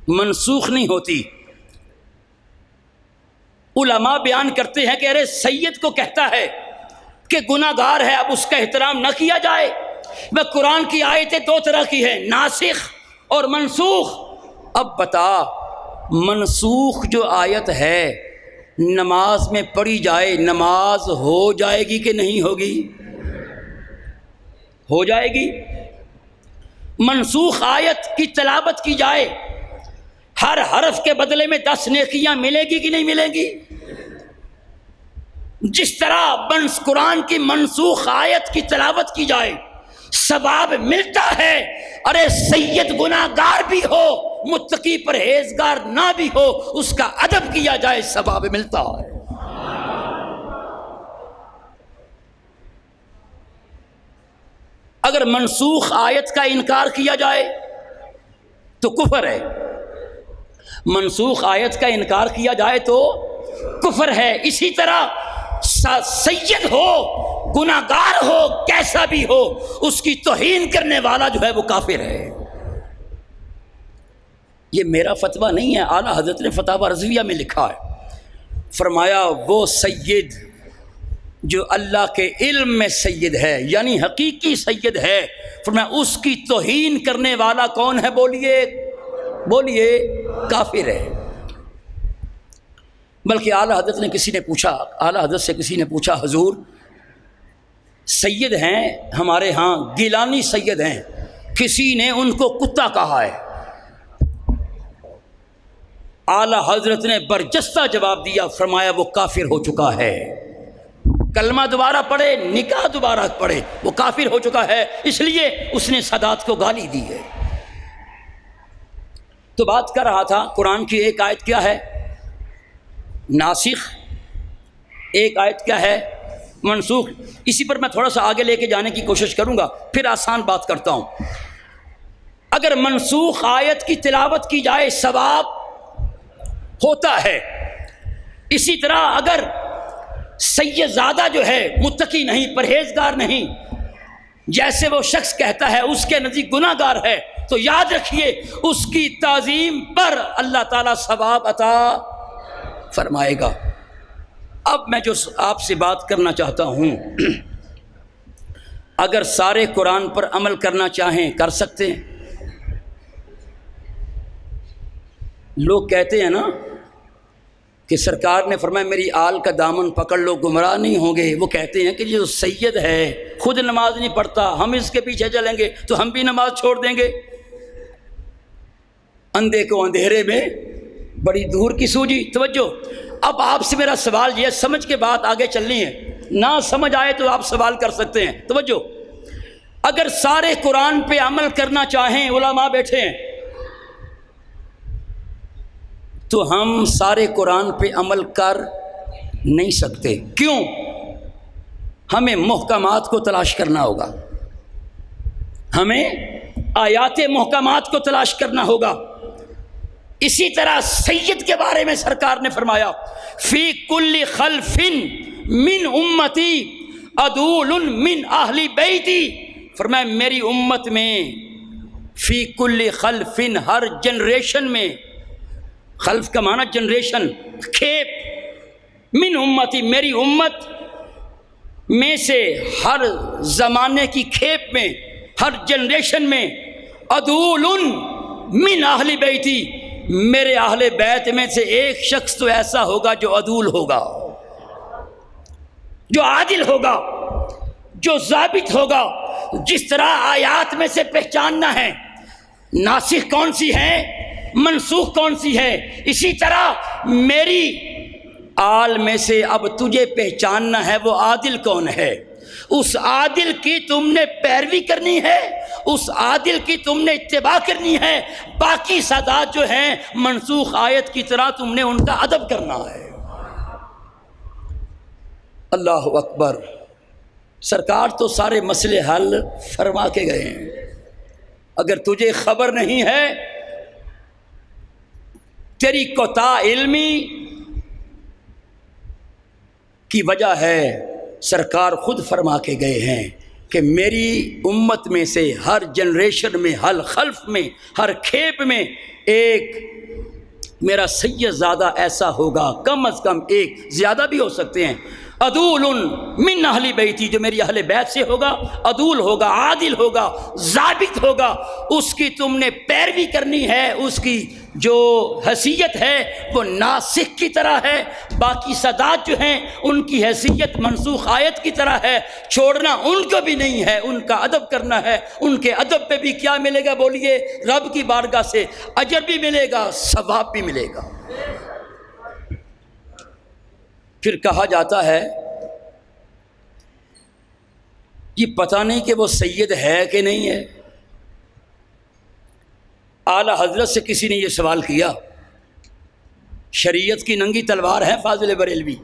منسوخ نہیں ہوتی۔ علماء بیان کرتے ہیں کہ ارے سید کو کہتا ہے کہ گناہ گار ہے، اب اس کا احترام نہ کیا جائے۔ وہ قرآن کی آیتیں دو طرح کی ہیں، ناسخ اور منسوخ۔ اب بتا منسوخ جو آیت ہے نماز میں پڑھی جائے نماز ہو جائے گی کہ نہیں ہوگی؟ ہو جائے گی۔ منسوخ آیت کی تلاوت کی جائے ہر حرف کے بدلے میں 10 نیکیاں ملے گی کہ نہیں ملیں گی؟ جس طرح قرآن کی منسوخ آیت کی تلاوت کی جائے ثواب ملتا ہے، ارے سید گناہ گار بھی ہو، متقی پرہیزگار نہ بھی ہو، اس کا ادب کیا جائے ثواب ملتا ہے۔ اگر منسوخ آیت کا انکار کیا جائے تو کفر ہے، منسوخ آیت کا انکار کیا جائے تو کفر ہے۔ اسی طرح سید ہو، گناہ گار ہو، کیسا بھی ہو، اس کی توہین کرنے والا جو ہے وہ کافر ہے۔ یہ میرا فتویٰ نہیں ہے، اعلیٰ حضرت نے فتاوی رضویہ میں لکھا ہے۔ فرمایا وہ سید جو اللہ کے علم میں سید ہے یعنی حقیقی سید ہے، فرمایا اس کی توہین کرنے والا کون ہے؟ بولیے کافر ہے۔ بلکہ اعلیٰ حضرت سے کسی نے پوچھا حضور سید ہیں ہمارے ہاں گیلانی سید ہیں، کسی نے ان کو کتا کہا ہے۔ اعلیٰ حضرت نے برجستہ جواب دیا، فرمایا وہ کافر ہو چکا ہے، کلمہ دوبارہ پڑھے، نکاح دوبارہ پڑھے، وہ کافر ہو چکا ہے، اس لیے اس نے سادات کو گالی دی ہے۔ تو بات کر رہا تھا قرآن کی ایک آیت کیا ہے؟ ناسخ، ایک آیت کیا ہے؟ منسوخ۔ اسی پر میں تھوڑا سا آگے لے کے جانے کی کوشش کروں گا، پھر آسان بات کرتا ہوں۔ اگر منسوخ آیت کی تلاوت کی جائے ثواب ہوتا ہے، اسی طرح اگر سید زادہ جو ہے متقی نہیں، پرہیزگار نہیں، جیسے وہ شخص کہتا ہے اس کے نزدیک گناہ گار ہے، تو یاد رکھیے اس کی تعظیم پر اللہ تعالیٰ ثواب عطا فرمائے گا۔ اب میں جو آپ سے بات کرنا چاہتا ہوں، اگر سارے قرآن پر عمل کرنا چاہیں کر سکتے ہیں۔ لوگ کہتے ہیں نا کہ سرکار نے فرمایا میری آل کا دامن پکڑ لو گمراہ نہیں ہوں گے۔ وہ کہتے ہیں کہ یہ جو سید ہے خود نماز نہیں پڑھتا، ہم اس کے پیچھے چلیں گے تو ہم بھی نماز چھوڑ دیں گے۔ اندھے کو اندھیرے میں بڑی دور کی سوجی۔ توجہ، اب آپ سے میرا سوال یہ، سمجھ کے بات آگے چلنی ہے، نہ سمجھ آئے تو آپ سوال کر سکتے ہیں۔ توجہ، اگر سارے قرآن پہ عمل کرنا چاہیں، علماء بیٹھے ہیں، تو ہم سارے قرآن پہ عمل کر نہیں سکتے۔ کیوں؟ ہمیں محکمات کو تلاش کرنا ہوگا، ہمیں آیات محکمات کو تلاش کرنا ہوگا۔ اسی طرح سید کے بارے میں سرکار نے فرمایا فی کل خلف من امتی عدول من اہل بیتی، فرمایا میری امت میں فی کل خلف، ہر جنریشن میں، خلف کا معنی جنریشن، کھیپ، من امتی میری امت میں سے ہر زمانے کی کھیپ میں، ہر جنریشن میں، عدول من اہل بیتی، میرے اہل بیت میں سے ایک شخص تو ایسا ہوگا جو عدول ہوگا، جو عادل ہوگا، جو ضابط ہوگا۔ جس طرح آیات میں سے پہچاننا ہے ناسخ کون سی ہے، منسوخ کون سی ہے، اسی طرح میری آل میں سے اب تجھے پہچاننا ہے وہ عادل کون ہے۔ اس عادل کی تم نے پیروی کرنی ہے، اس عادل کی تم نے اتباع کرنی ہے۔ باقی سادات جو ہیں منسوخ آیت کی طرح تم نے ان کا ادب کرنا ہے۔ اللہ اکبر، سرکار تو سارے مسئلے حل فرما کے گئے ہیں۔ اگر تجھے خبر نہیں ہے، تیری کوتاہ علمی کی وجہ ہے، سرکار خود فرما کے گئے ہیں کہ میری امت میں سے ہر جنریشن میں، ہر خلف میں، ہر کھیپ میں ایک میرا سید زادہ ایسا ہوگا، کم از کم ایک، زیادہ بھی ہو سکتے ہیں، عدول من اہل بیتی، جو میری اہل بیت سے ہوگا، عدول ہوگا، عادل ہوگا، ضابط ہوگا۔ اس کی تم نے پیروی کرنی ہے، اس کی جو حیثیت ہے وہ ناسخ کی طرح ہے، باقی سادات جو ہیں ان کی حیثیت منسوخ آیت کی طرح ہے۔ چھوڑنا ان کو بھی نہیں ہے، ان کا ادب کرنا ہے۔ ان کے ادب پہ بھی کیا ملے گا بولیے؟ رب کی بارگاہ سے اجر بھی ملے گا، ثواب بھی ملے گا۔ پھر کہا جاتا ہے یہ پتہ نہیں کہ وہ سید ہے کہ نہیں ہے۔ اعلی حضرت سے کسی نے یہ سوال کیا، شریعت کی ننگی تلوار ہے فاضل بریلوی،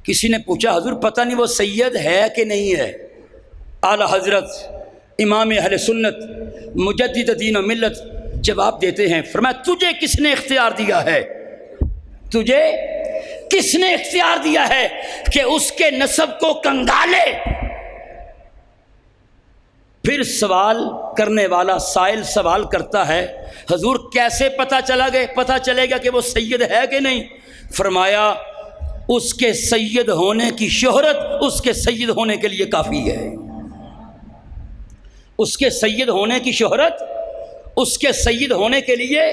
کسی نے پوچھا حضور پتہ نہیں وہ سید ہے کہ نہیں ہے۔ اعلی حضرت امام اہل سنت مجدد دین و ملت جواب دیتے ہیں، فرمایا تجھے کس نے اختیار دیا ہے، تجھے کس نے اختیار دیا ہے کہ اس کے نسب کو کنگالے؟ پھر سوال کرنے والا سائل سوال کرتا ہے حضور کیسے پتہ چلے گا کہ وہ سید ہے کہ نہیں؟ فرمایا اس کے سید ہونے کی شہرت اس کے سید ہونے کے لیے کافی ہے۔ اس کے سید ہونے کی شہرت اس کے سید ہونے کے لیے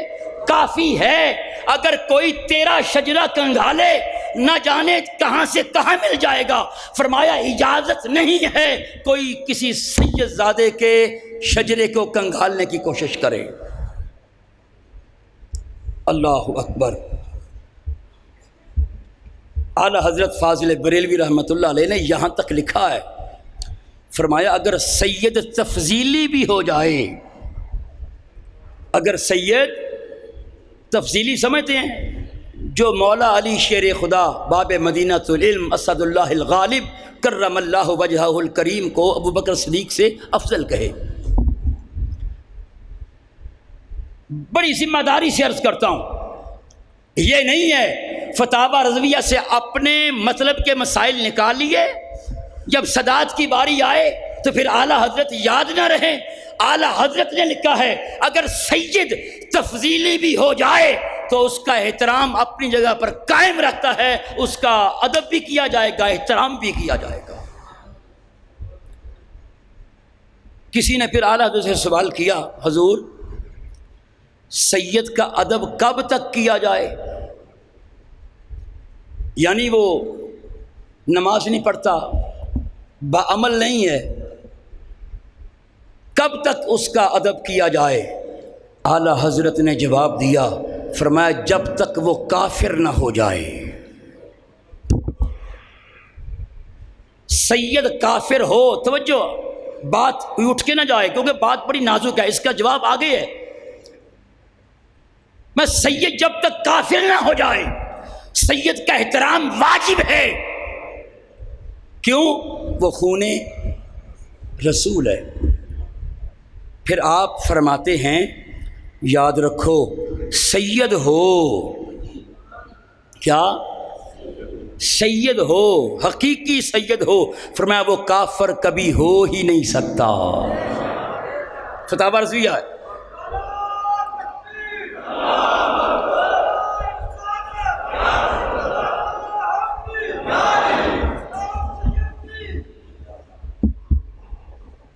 کافی ہے۔ اگر کوئی تیرا شجرہ کنگالے نہ جانے کہاں سے کہاں مل جائے گا۔ فرمایا اجازت نہیں ہے کوئی کسی سید زادے کے شجرے کو کنگالنے کی کوشش کرے۔ اللہ اکبر۔ اعلی حضرت فاضل بریلوی رحمۃ اللہ علیہ نے یہاں تک لکھا ہے، فرمایا اگر سید تفضیلی بھی ہو جائے، اگر سید تفضیلی سمجھتے ہیں جو مولا علی شیر خدا باب مدینہ العلم اسد اللہ الغالب کرم اللہ وجہہ الکریم کو ابو بکر صدیق سے افضل کہے، بڑی ذمہ داری سے عرض کرتا ہوں، یہ نہیں ہے فتاوی رضویہ سے اپنے مطلب کے مسائل نکال لیے، جب سداد کی باری آئے تو پھر اعلیٰ حضرت یاد نہ رہیں۔ اعلیٰ حضرت نے لکھا ہے اگر سید تفضیلی بھی ہو جائے تو اس کا احترام اپنی جگہ پر قائم رکھتا ہے، اس کا ادب بھی کیا جائے گا، احترام بھی کیا جائے گا۔ کسی نے پھر اعلیٰ حضرت سے سوال کیا حضور سید کا ادب کب تک کیا جائے؟ یعنی وہ نماز نہیں پڑھتا، باعمل نہیں ہے، کب تک اس کا ادب کیا جائے؟ اعلیٰ حضرت نے جواب دیا، فرمایا جب تک وہ کافر نہ ہو جائے۔ سید کافر ہو، توجہ، بات اٹھ کے نہ جائے کیونکہ بات بڑی نازک ہے، اس کا جواب آگے ہے۔ میں سید جب تک کافر نہ ہو جائے، سید کا احترام واجب ہے۔ کیوں؟ وہ خون رسول ہے۔ پھر آپ فرماتے ہیں یاد رکھو سید ہو، کیا سید ہو، حقیقی سید ہو، فرمایا وہ کافر کبھی ہو ہی نہیں سکتا۔ فتاوی رضویہ ہے۔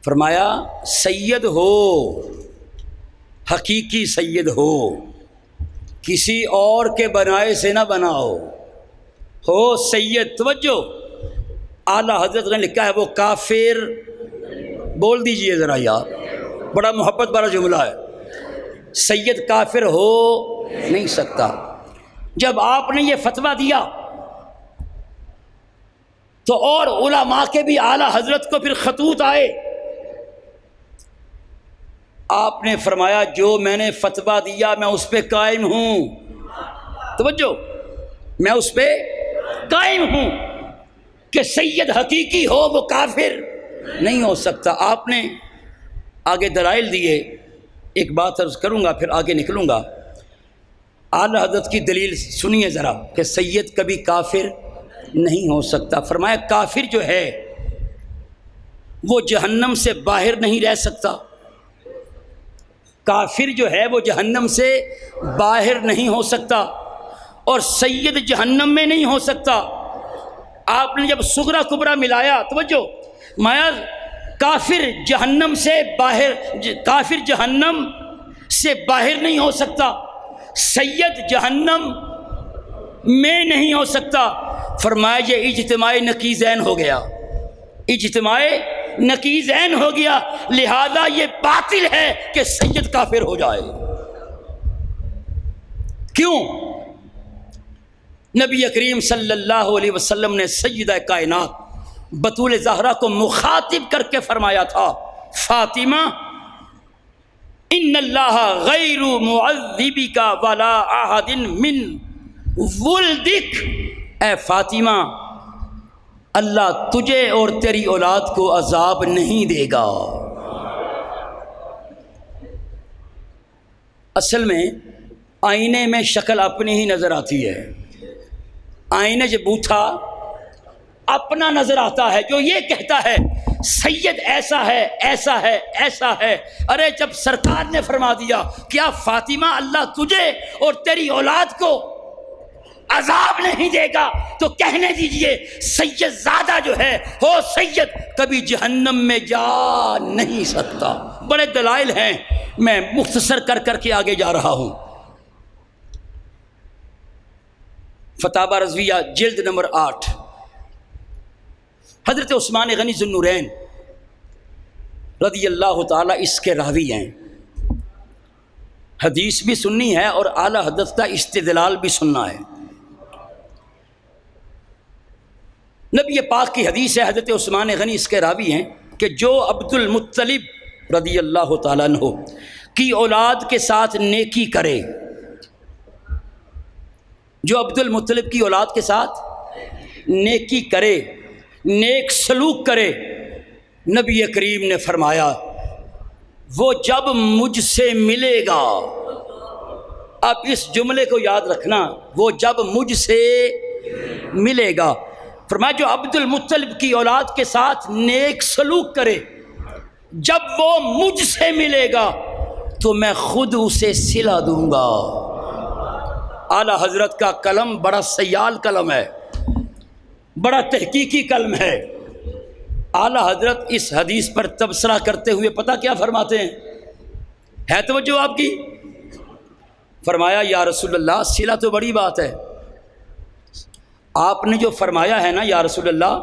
فرمایا سید ہو، حقیقی سید ہو، کسی اور کے بنائے سے نہ بناؤ، ہو سید۔ توجہ، اعلیٰ حضرت نے لکھا ہے وہ کافر، بول دیجئے ذرا یار، بڑا محبت والا جملہ ہے، سید کافر ہو نہیں سکتا۔ جب آپ نے یہ فتویٰ دیا تو اور علماء کے بھی اعلیٰ حضرت کو پھر خطوط آئے، آپ نے فرمایا جو میں نے فتویٰ دیا میں اس پہ قائم ہوں۔ توجہ، میں اس پہ قائم ہوں کہ سید حقیقی ہو وہ کافر نہیں ہو سکتا۔ آپ نے آگے دلائل دیے، ایک بات عرض کروں گا پھر آگے نکلوں گا۔ اعلیٰ حضرت کی دلیل سنیے ذرا کہ سید کبھی کافر نہیں ہو سکتا۔ فرمایا کافر جو ہے وہ جہنم سے باہر نہیں رہ سکتا، کافر جو ہے وہ جہنم سے باہر نہیں ہو سکتا، اور سید جہنم میں نہیں ہو سکتا۔ آپ نے جب صغرا کبرا ملایا، توجہ، مایا کافر جہنم سے باہر، کافر جہنم سے باہر نہیں ہو سکتا، سید جہنم میں نہیں ہو سکتا۔ فرمایا یہ اجتماع نقیضین ہو گیا، اجتماع نقیضین ہو گیا، لہذا یہ باطل ہے کہ سید کافر ہو جائے۔ کیوں؟ نبی کریم صلی اللہ علیہ وسلم نے سیدہ کائنات بطول زہرا کو مخاطب کر کے فرمایا تھا، فاطمہ ان اللہ غیر معذبک ولا احد من ولدک، اے فاطمہ اللہ تجھے اور تیری اولاد کو عذاب نہیں دے گا۔ اصل میں آئینے میں شکل اپنی ہی نظر آتی ہے، آئینے جو بوتھا اپنا نظر آتا ہے، جو یہ کہتا ہے سید ایسا ہے ایسا ہے ایسا ہے، ارے جب سرکار نے فرما دیا کیا فاطمہ اللہ تجھے اور تیری اولاد کو عذاب نہیں دے گا تو کہنے دیجئے سید زادہ جو ہے ہو سید کبھی جہنم میں جا نہیں سکتا۔ بڑے دلائل ہیں، میں مختصر کر کر کے آگے جا رہا ہوں۔ فتاوی رضویہ جلد نمبر 8، حضرت عثمان غنی ذو النورین رضی اللہ تعالیٰ اس کے راوی ہیں، حدیث بھی سننی ہے اور اعلیٰ حضرت کا استدلال بھی سننا ہے۔ نبی پاک کی حدیث ہے، حضرت عثمان غنی اس کے راوی ہیں کہ جو عبد المطلب رضی اللہ تعالیٰ عنہ کی اولاد کے ساتھ نیکی کرے، جو عبد المطلب کی اولاد کے ساتھ نیکی کرے، نیک سلوک کرے، نبی کریم نے فرمایا وہ جب مجھ سے ملے گا، اب اس جملے کو یاد رکھنا، وہ جب مجھ سے ملے گا، فرمایا جو عبد المطلب کی اولاد کے ساتھ نیک سلوک کرے، جب وہ مجھ سے ملے گا تو میں خود اسے صلہ دوں گا۔ اعلیٰ حضرت کا کلم بڑا سیال کلم ہے، بڑا تحقیقی کلم ہے۔ اعلیٰ حضرت اس حدیث پر تبصرہ کرتے ہوئے پتہ کیا فرماتے ہیں؟ ہے توجہ آپ کی؟ فرمایا یا رسول اللہ صلہ تو بڑی بات ہے، آپ نے جو فرمایا ہے نا یا رسول اللہ،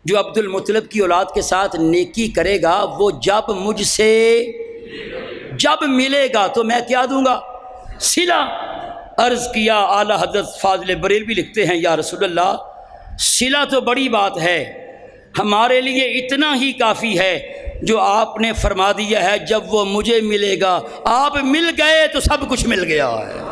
جو عبد المطلب کی اولاد کے ساتھ نیکی کرے گا وہ جب مجھ سے جب ملے گا تو میں کیا دوں گا؟ صلہ۔ عرض کیا اعلیٰ حضرت فاضل بریلوی لکھتے ہیں یا رسول اللہ صلہ تو بڑی بات ہے، ہمارے لیے اتنا ہی کافی ہے جو آپ نے فرما دیا ہے جب وہ مجھے ملے گا، آپ مل گئے تو سب کچھ مل گیا ہے۔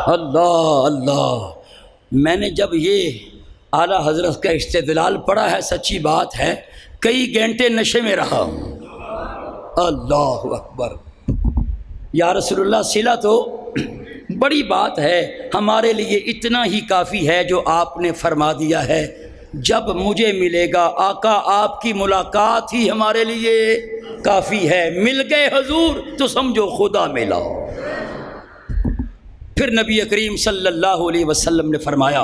اللہ اللہ، میں نے جب یہ اعلیٰ حضرت کا استدلال پڑھا ہے، سچی بات ہے کئی گھنٹے نشے میں رہا ہوں۔ اللہ اکبر، یا رسول اللہ صلہ تو بڑی بات ہے، ہمارے لیے اتنا ہی کافی ہے جو آپ نے فرما دیا ہے جب مجھے ملے گا۔ آقا آپ کی ملاقات ہی ہمارے لیے کافی ہے، مل گئے حضور تو سمجھو خدا ملا۔ پھر نبی کریم صلی اللہ علیہ وسلم نے فرمایا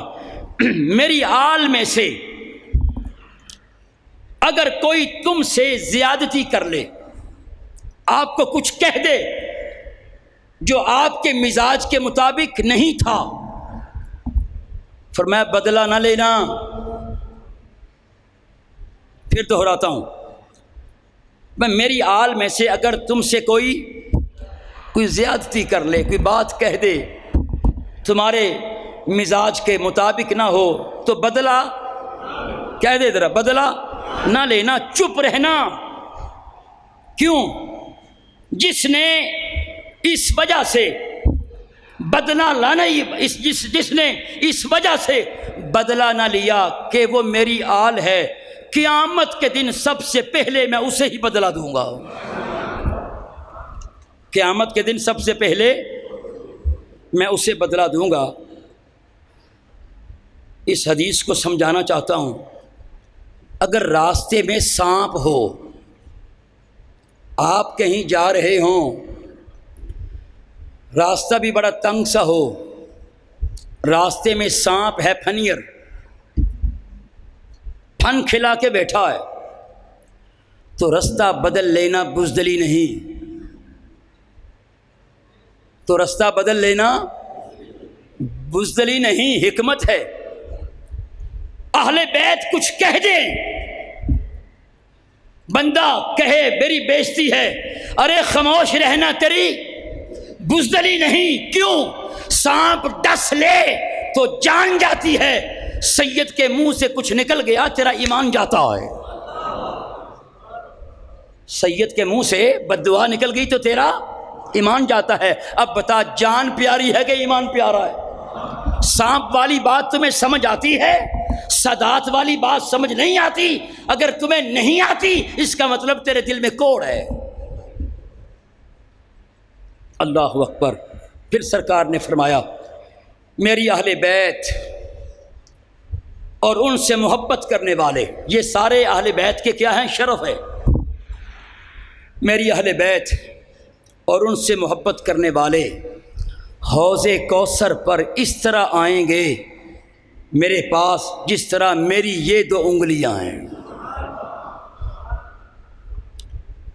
میری آل میں سے اگر کوئی تم سے زیادتی کر لے، آپ کو کچھ کہہ دے جو آپ کے مزاج کے مطابق نہیں تھا، فرمایا بدلہ نہ لینا۔ پھر دہراتا ہوں، میں میری آل میں سے اگر تم سے کوئی زیادتی کر لے، کوئی بات کہہ دے تمہارے مزاج کے مطابق نہ ہو تو بدلہ کہہ دے، ذرا بدلہ نہ لینا، چپ رہنا۔ کیوں؟ جس نے اس وجہ سے بدلہ لانا، جس نے اس وجہ سے بدلہ نہ لیا کہ وہ میری آل ہے، قیامت کے دن سب سے پہلے میں اسے ہی بدلہ دوں گا۔ قیامت کے دن سب سے پہلے میں اسے بدلہ دوں گا۔ اس حدیث کو سمجھانا چاہتا ہوں، اگر راستے میں سانپ ہو، آپ کہیں جا رہے ہوں، راستہ بھی بڑا تنگ سا ہو، راستے میں سانپ ہے، پھنیر پھن کھلا کے بیٹھا ہے، تو رستہ بدل لینا بزدلی نہیں، تو رستہ بدل لینا بزدلی نہیں، حکمت ہے۔ اہل بیت کچھ کہہ دیں، بندہ کہے میری بےزتی ہے، ارے خاموش رہنا، تیری بزدلی نہیں۔ کیوں؟ سانپ ڈس لے تو جان جاتی ہے، سید کے منہ سے کچھ نکل گیا تیرا ایمان جاتا ہے، سید کے منہ سے بد دعا نکل گئی تو تیرا ایمان جاتا ہے۔ اب بتا، جان پیاری ہے کہ ایمان پیارا ہے؟ سانپ والی بات تمہیں سمجھ آتی ہے، صدات والی بات سمجھ نہیں آتی؟ اگر تمہیں نہیں آتی اس کا مطلب تیرے دل میں کوڑ ہے۔ اللہ اکبر۔ پھر سرکار نے فرمایا میری اہل بیت اور ان سے محبت کرنے والے، یہ سارے اہل بیت کے کیا ہیں؟ شرف ہے۔ میری اہل بیت اور ان سے محبت کرنے والے حوض کوثر پر اس طرح آئیں گے میرے پاس جس طرح میری یہ دو انگلیاں ہیں۔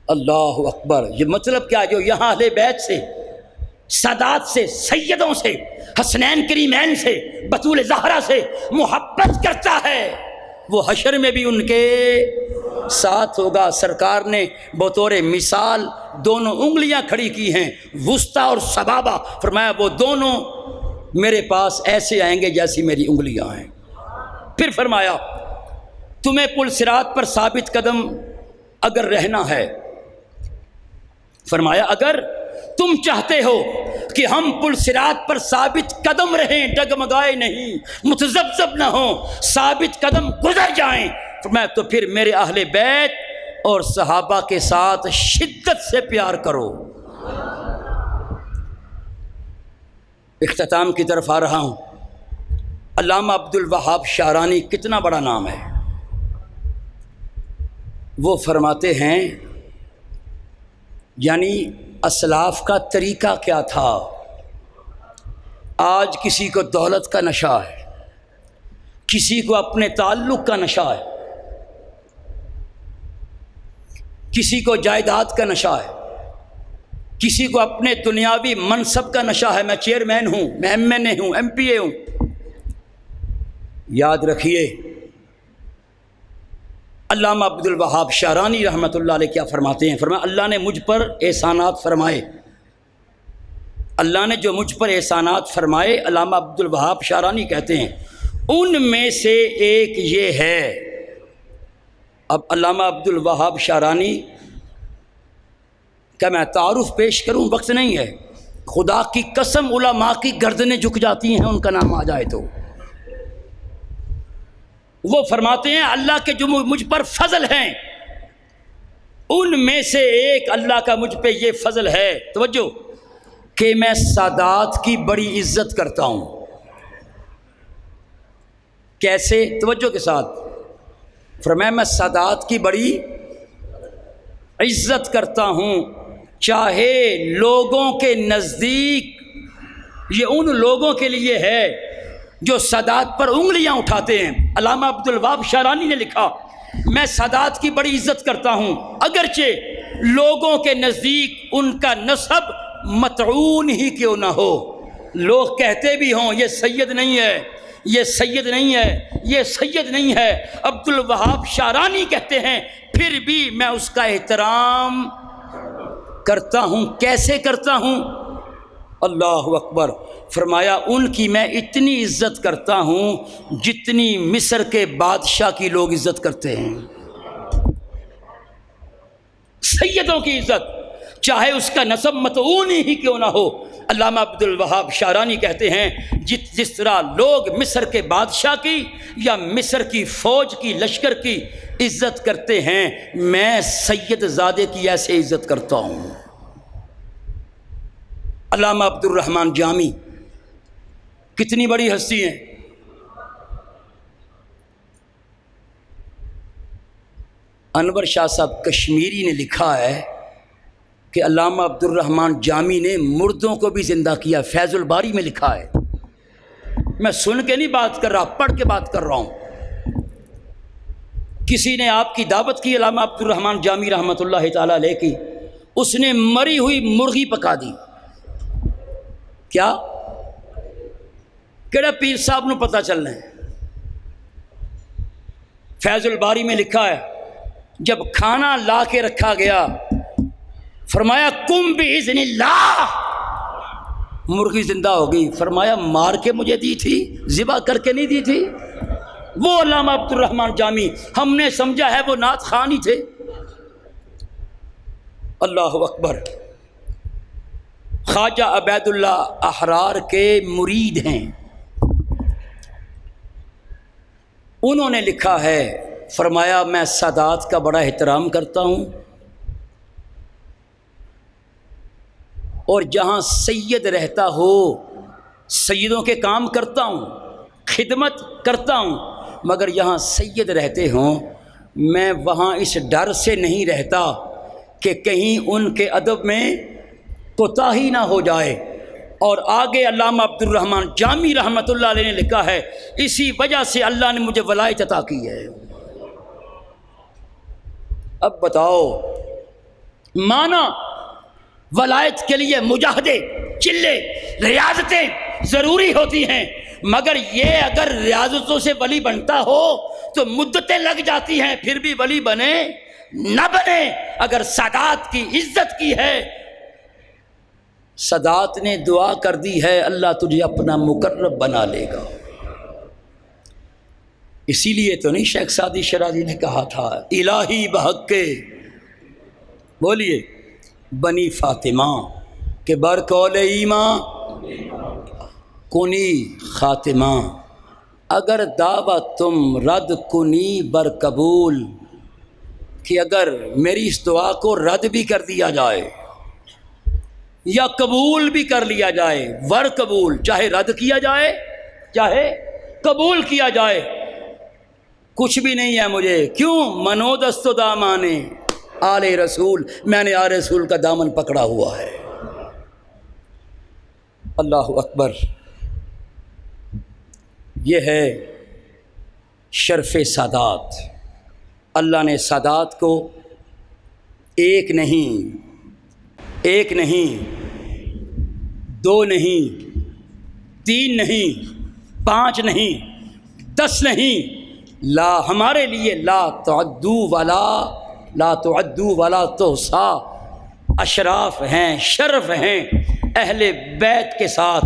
اللہ اکبر۔ یہ مطلب کیا؟ جو یہاں اہل بیت سے، سادات سے، سیدوں سے، حسنین کریمین سے، بطول زہرا سے محبت کرتا ہے، وہ حشر میں بھی ان کے ساتھ ہوگا۔ سرکار نے بطور مثال دونوں انگلیاں کھڑی کی ہیں، وسطیٰ اور سبابہ، فرمایا وہ دونوں میرے پاس ایسے آئیں گے جیسی میری انگلیاں ہیں۔ پھر فرمایا تمہیں پل صراط پر ثابت قدم اگر رہنا ہے، فرمایا اگر تم چاہتے ہو کہ ہم پل صراط پر ثابت قدم رہیں، ڈگمگائے نہیں، متذبذب نہ ہوں، ثابت قدم گزر جائیں، فرمایا تو پھر میرے اہل بیت اور صحابہ کے ساتھ شدت سے پیار کرو۔ اختتام کی طرف آ رہا ہوں۔ علامہ عبد الوہاب شعرانی، کتنا بڑا نام ہے، وہ فرماتے ہیں یعنی اسلاف کا طریقہ کیا تھا آج کسی کو دولت کا نشہ ہے، کسی کو اپنے تعلق کا نشہ ہے، کسی کو جائیداد کا نشہ ہے، کسی کو اپنے دنیاوی منصب کا نشہ ہے، میں چیئرمین ہوں، میں ایم این اے ہوں، ایم پی اے ہوں۔ یاد رکھیے علامہ عبدالوہاب شعرانی رحمۃ اللہ علیہ کیا فرماتے ہیں؟ فرمایا اللہ نے مجھ پر احسانات فرمائے، اللہ نے جو مجھ پر احسانات فرمائے، علامہ عبدالوہاب شعرانی کہتے ہیں ان میں سے ایک یہ ہے۔ اب علامہ عبدالوہاب شعرانی کا میں تعارف پیش کروں، وقت نہیں ہے، خدا کی قسم علماء کی گردنیں جھک جاتی ہیں ان کا نام آ جائے تو۔ وہ فرماتے ہیں اللہ کے جو مجھ پر فضل ہیں ان میں سے ایک اللہ کا مجھ پہ یہ فضل ہے، توجہ، کہ میں سادات کی بڑی عزت کرتا ہوں۔ کیسے؟ توجہ کے ساتھ فرمایا میں سادات کی بڑی عزت کرتا ہوں، چاہے لوگوں کے نزدیک، یہ ان لوگوں کے لیے ہے جو سادات پر انگلیاں اٹھاتے ہیں۔ علامہ عبدالوہاب شعرانی نے لکھا میں سادات کی بڑی عزت کرتا ہوں اگرچہ لوگوں کے نزدیک ان کا نسب مطعون ہی کیوں نہ ہو، لوگ کہتے بھی ہوں یہ سید نہیں ہے، یہ سید نہیں ہے، یہ سید نہیں ہے، عبدالوہاب شعرانی کہتے ہیں پھر بھی میں اس کا احترام کرتا ہوں۔ کیسے کرتا ہوں؟ اللہ اکبر، فرمایا ان کی میں اتنی عزت کرتا ہوں جتنی مصر کے بادشاہ کی لوگ عزت کرتے ہیں۔ سیدوں کی عزت چاہے اس کا نسب مطعون ہی کیوں نہ ہو۔ علامہ عبدالوہاب شعرانی کہتے ہیں جس طرح لوگ مصر کے بادشاہ کی یا مصر کی فوج کی لشکر کی عزت کرتے ہیں، میں سید زادے کی ایسے عزت کرتا ہوں۔ علامہ عبد الرحمن جامی کتنی بڑی ہستی ہیں، انور شاہ صاحب کشمیری نے لکھا ہے کہ علامہ عبد الرحمن جامی نے مردوں کو بھی زندہ کیا، فیض الباری میں لکھا ہے۔ میں سن کے نہیں بات کر رہا، پڑھ کے بات کر رہا ہوں۔ کسی نے آپ کی دعوت کی علامہ عبد الرحمن جامی رحمۃ اللہ تعالیٰ علیہ کی، اس نے مری ہوئی مرغی پکا دی۔ کیا؟ کیڑا پیر صاحب نو پتہ چلنا ہے؟ فیض الباری میں لکھا ہے جب کھانا لا کے رکھا گیا فرمایا کم باذن اللہ، مرغی زندہ ہو گئی۔ فرمایا مار کے مجھے دی تھی، ذبح کر کے نہیں دی تھی؟ وہ علامہ عبد الرحمن جامی، ہم نے سمجھا ہے وہ نعت خوان ہی تھے۔ اللہ اکبر۔ خواجہ عبید اللہ احرار کے مرید ہیں، انہوں نے لکھا ہے، فرمایا میں سادات کا بڑا احترام کرتا ہوں اور جہاں سید رہتا ہو سیدوں کے کام کرتا ہوں، خدمت کرتا ہوں، مگر یہاں سید رہتے ہوں میں وہاں اس ڈر سے نہیں رہتا کہ کہیں ان کے ادب میں کوتاہی نہ ہو جائے۔ اور آگے علامہ عبد الرحمن جامی رحمۃ اللہ علیہ نے لکھا ہے اسی وجہ سے اللہ نے مجھے ولایت عطا کی ہے۔ اب بتاؤ، مانا ولایت کے لیے مجاہدے، چلے، ریاضتیں ضروری ہوتی ہیں، مگر یہ اگر ریاضتوں سے ولی بنتا ہو تو مدتیں لگ جاتی ہیں، پھر بھی ولی بنے نہ بنے۔ اگر سادات کی عزت کی ہے، سادات نے دعا کر دی ہے اللہ تجھے اپنا مقرب بنا لے گا۔ اسی لیے تو نہیں شیخ سعدی شرازی نے کہا تھا الہی بحق کے، بولیے، بنی فاطمہ کہ برقول ایمان کنی خاتمہ، اگر دعوت تم رد کنی بر قبول، کہ اگر میری اس دعا کو رد بھی کر دیا جائے یا قبول بھی کر لیا جائے، ور قبول، چاہے رد کیا جائے چاہے قبول کیا جائے، کچھ بھی نہیں ہے مجھے۔ کیوں؟ منو دست و دامانے آل رسول، میں نے آل رسول کا دامن پکڑا ہوا ہے۔ اللہ اکبر۔ یہ ہے شرف سادات۔ اللہ نے سادات کو ایک نہیں، دو نہیں، تین نہیں، 5 نہیں، 10 نہیں، لا ہمارے لیے لا تعدو ولا تحصا اشراف ہیں، شرف ہیں اہل بیت کے ساتھ،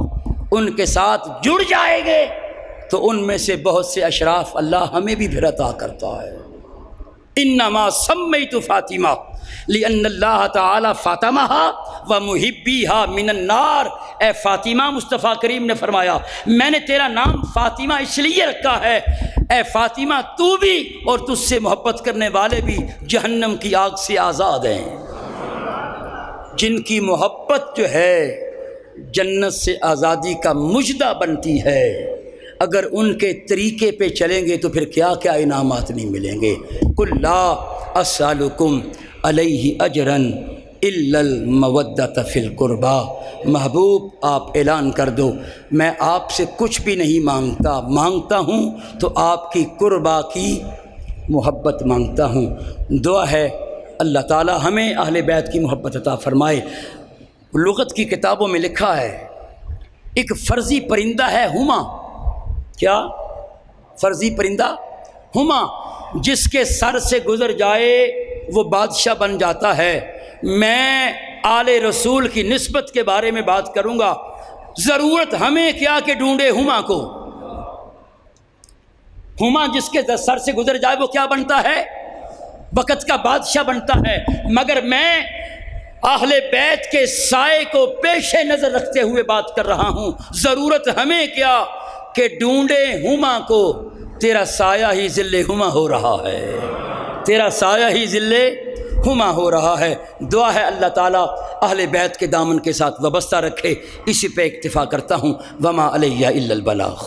ان کے ساتھ جڑ جائیں گے تو ان میں سے بہت سے اشراف اللہ ہمیں بھی پھر عطا کرتا ہے۔ انما سمیت فاطمہ لأن اللہ تعالی فاطمہا و محبیہا من النار۔ اے فاطمہ، مصطفیٰ کریم نے فرمایا میں نے تیرا نام فاطمہ اس لیے رکھا ہے، اے فاطمہ تو بھی اور تجھ سے محبت کرنے والے بھی جہنم کی آگ سے آزاد ہیں۔ جن کی محبت جو ہے جنت سے آزادی کا مژدہ بنتی ہے، اگر ان کے طریقے پہ چلیں گے تو پھر کیا کیا انعامات نہیں ملیں گے۔ قل لا اسألکم علیہ اجرا الا المودۃ فی القربی۔ محبوب آپ اعلان کر دو میں آپ سے کچھ بھی نہیں مانگتا ہوں تو آپ کی قربا کی محبت مانگتا ہوں۔ دعا ہے اللہ تعالی ہمیں اہل بیت کی محبت عطا فرمائے۔ لغت کی کتابوں میں لکھا ہے ایک فرضی پرندہ ہے ہما۔ کیا فرضی پرندہ؟ ہما، جس کے سر سے گزر جائے وہ بادشاہ بن جاتا ہے۔ میں آل رسول کی نسبت کے بارے میں بات کروں گا۔ ضرورت ہمیں کیا کہ ڈھونڈے ہما کو۔ ہما جس کے سر سے گزر جائے وہ کیا بنتا ہے؟ وقت کا بادشاہ بنتا ہے۔ مگر میں اہل بیت کے سائے کو پیش نظر رکھتے ہوئے بات کر رہا ہوں۔ ضرورت ہمیں کیا کہ ڈھونڈے ہما کو، تیرا سایہ ہی ظل ہما ہو رہا ہے، تیرا سایہ ہی ظل ہما ہو رہا ہے۔ دعا ہے اللہ تعالیٰ اہل بیت کے دامن کے ساتھ وابستہ رکھے۔ اسی پہ اکتفا کرتا ہوں۔ وما علیہ الا البلاغ۔